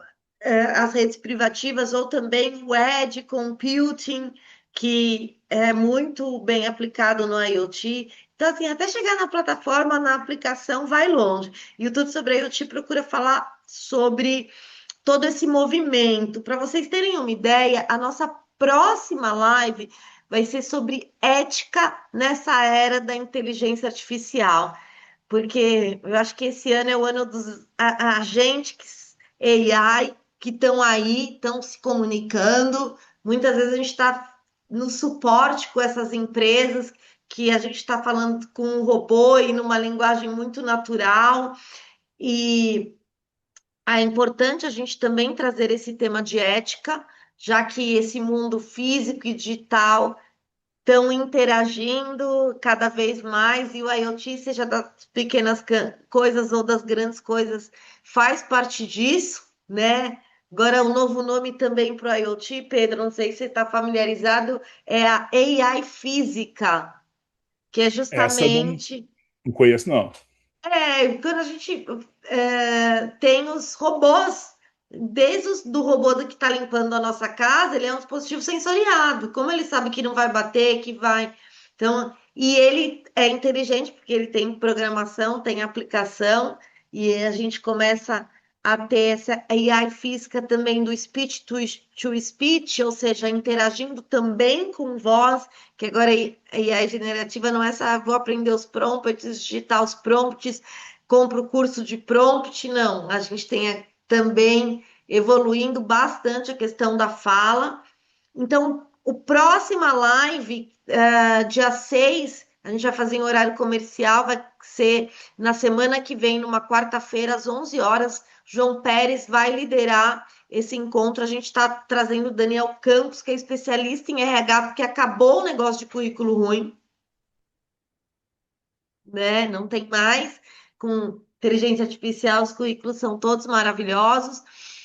as redes privativas ou também o edge computing, que é muito bem aplicado no IoT. Então, assim, até chegar na plataforma, na aplicação, vai longe. E o Tudo sobre IoT procura falar sobre todo esse movimento. Para vocês terem uma ideia, a nossa próxima live vai ser sobre ética nessa era da inteligência artificial. Porque eu acho que esse ano é o ano dos agentes AI que estão aí, estão se comunicando. Muitas vezes a gente está no suporte com essas empresas que a gente está falando com um robô e numa linguagem muito natural. E é importante a gente também trazer esse tema de ética, já que esse mundo físico e digital estão interagindo cada vez mais e o IoT, seja das pequenas coisas ou das grandes coisas, faz parte disso, né? Agora, um novo nome também para o IoT, Pedro, não sei se você está familiarizado, é a AI física, que é Essa eu justamente não conheço, não. quando a gente tem os robôs, desde do robô que está limpando a nossa casa, ele é um dispositivo sensoriado. Como ele sabe que não vai bater, que vai. Então, e ele é inteligente, porque ele tem programação, tem aplicação, e a gente começa a ter essa AI física também do speech to speech, ou seja, interagindo também com voz, que agora a AI generativa não é só vou aprender os prompts, digitar os prompts, compro o curso de prompt, não. A gente tem também evoluindo bastante a questão da fala. Então, o próxima live, dia 6, a gente vai fazer em horário comercial, vai ser na semana que vem, numa quarta-feira, às 11 horas. João Pérez vai liderar esse encontro. A gente está trazendo o Daniel Campos, que é especialista em RH, porque acabou o negócio de currículo ruim, né? Não tem mais. Com inteligência artificial, os currículos são todos maravilhosos.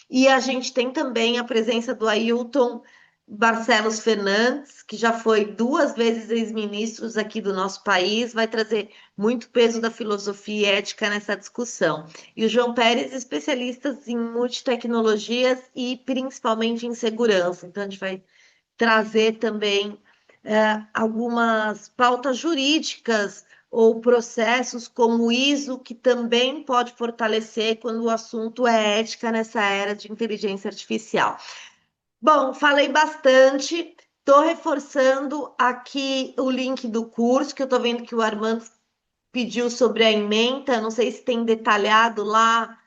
E a gente tem também a presença do Ailton Barcelos Fernandes, que já foi 2 vezes ex-ministro aqui do nosso país, vai trazer muito peso da filosofia e ética nessa discussão. E o João Pérez, especialista em multitecnologias e principalmente em segurança. Então, a gente vai trazer também algumas pautas jurídicas ou processos como o ISO, que também pode fortalecer quando o assunto é ética nessa era de inteligência artificial. Bom, falei bastante. Estou reforçando aqui o link do curso, que eu estou vendo que o Armando pediu sobre a ementa. Não sei se tem detalhado lá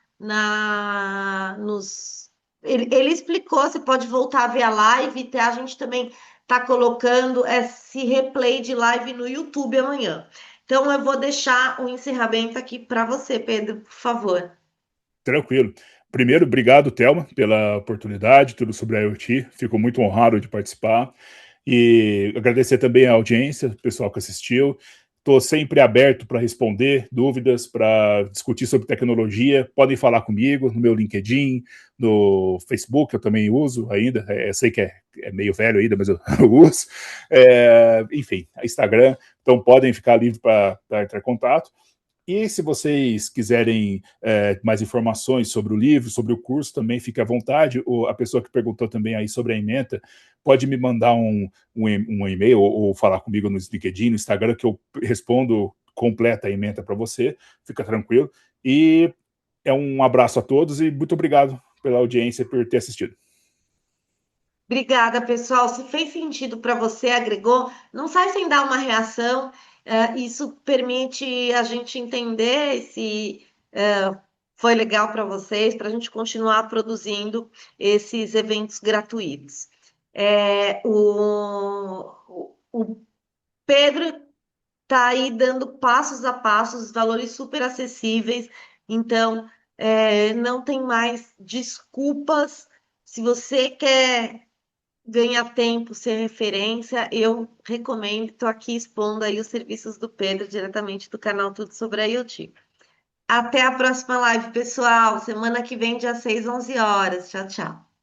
nos. Ele explicou, você pode voltar a ver a live, a gente também está colocando esse replay de live no YouTube amanhã. Então, eu vou deixar o encerramento aqui para você, Pedro, por favor. Tranquilo. Primeiro, obrigado, Thelma, pela oportunidade, tudo sobre a IoT. Fico muito honrado de participar. E agradecer também a audiência, o pessoal que assistiu. Estou sempre aberto para responder dúvidas, para discutir sobre tecnologia. Podem falar comigo no meu LinkedIn, no Facebook, eu também uso ainda. Sei que é meio velho ainda, mas eu, eu uso. Enfim, Instagram. Então podem ficar livres para entrar em contato. E se vocês quiserem mais informações sobre o livro, sobre o curso, também fique à vontade. A pessoa que perguntou também aí sobre a ementa, pode me mandar um e-mail ou falar comigo no LinkedIn, no Instagram, que eu respondo completa a ementa para você. Fica tranquilo. E um abraço a todos e muito obrigado pela audiência e por ter assistido. Obrigada, pessoal. Se fez sentido para você, agregou, não sai sem dar uma reação. Isso permite a gente entender se foi legal para vocês, para a gente continuar produzindo esses eventos gratuitos. O Pedro está aí dando passos a passos, valores super acessíveis, então não tem mais desculpas. Se você quer ganhar tempo, ser referência, eu recomendo, estou aqui expondo aí os serviços do Pedro diretamente do canal Tudo Sobre a IoT. Até a próxima live, pessoal. Semana que vem, dia 6, 11 horas. Tchau, tchau.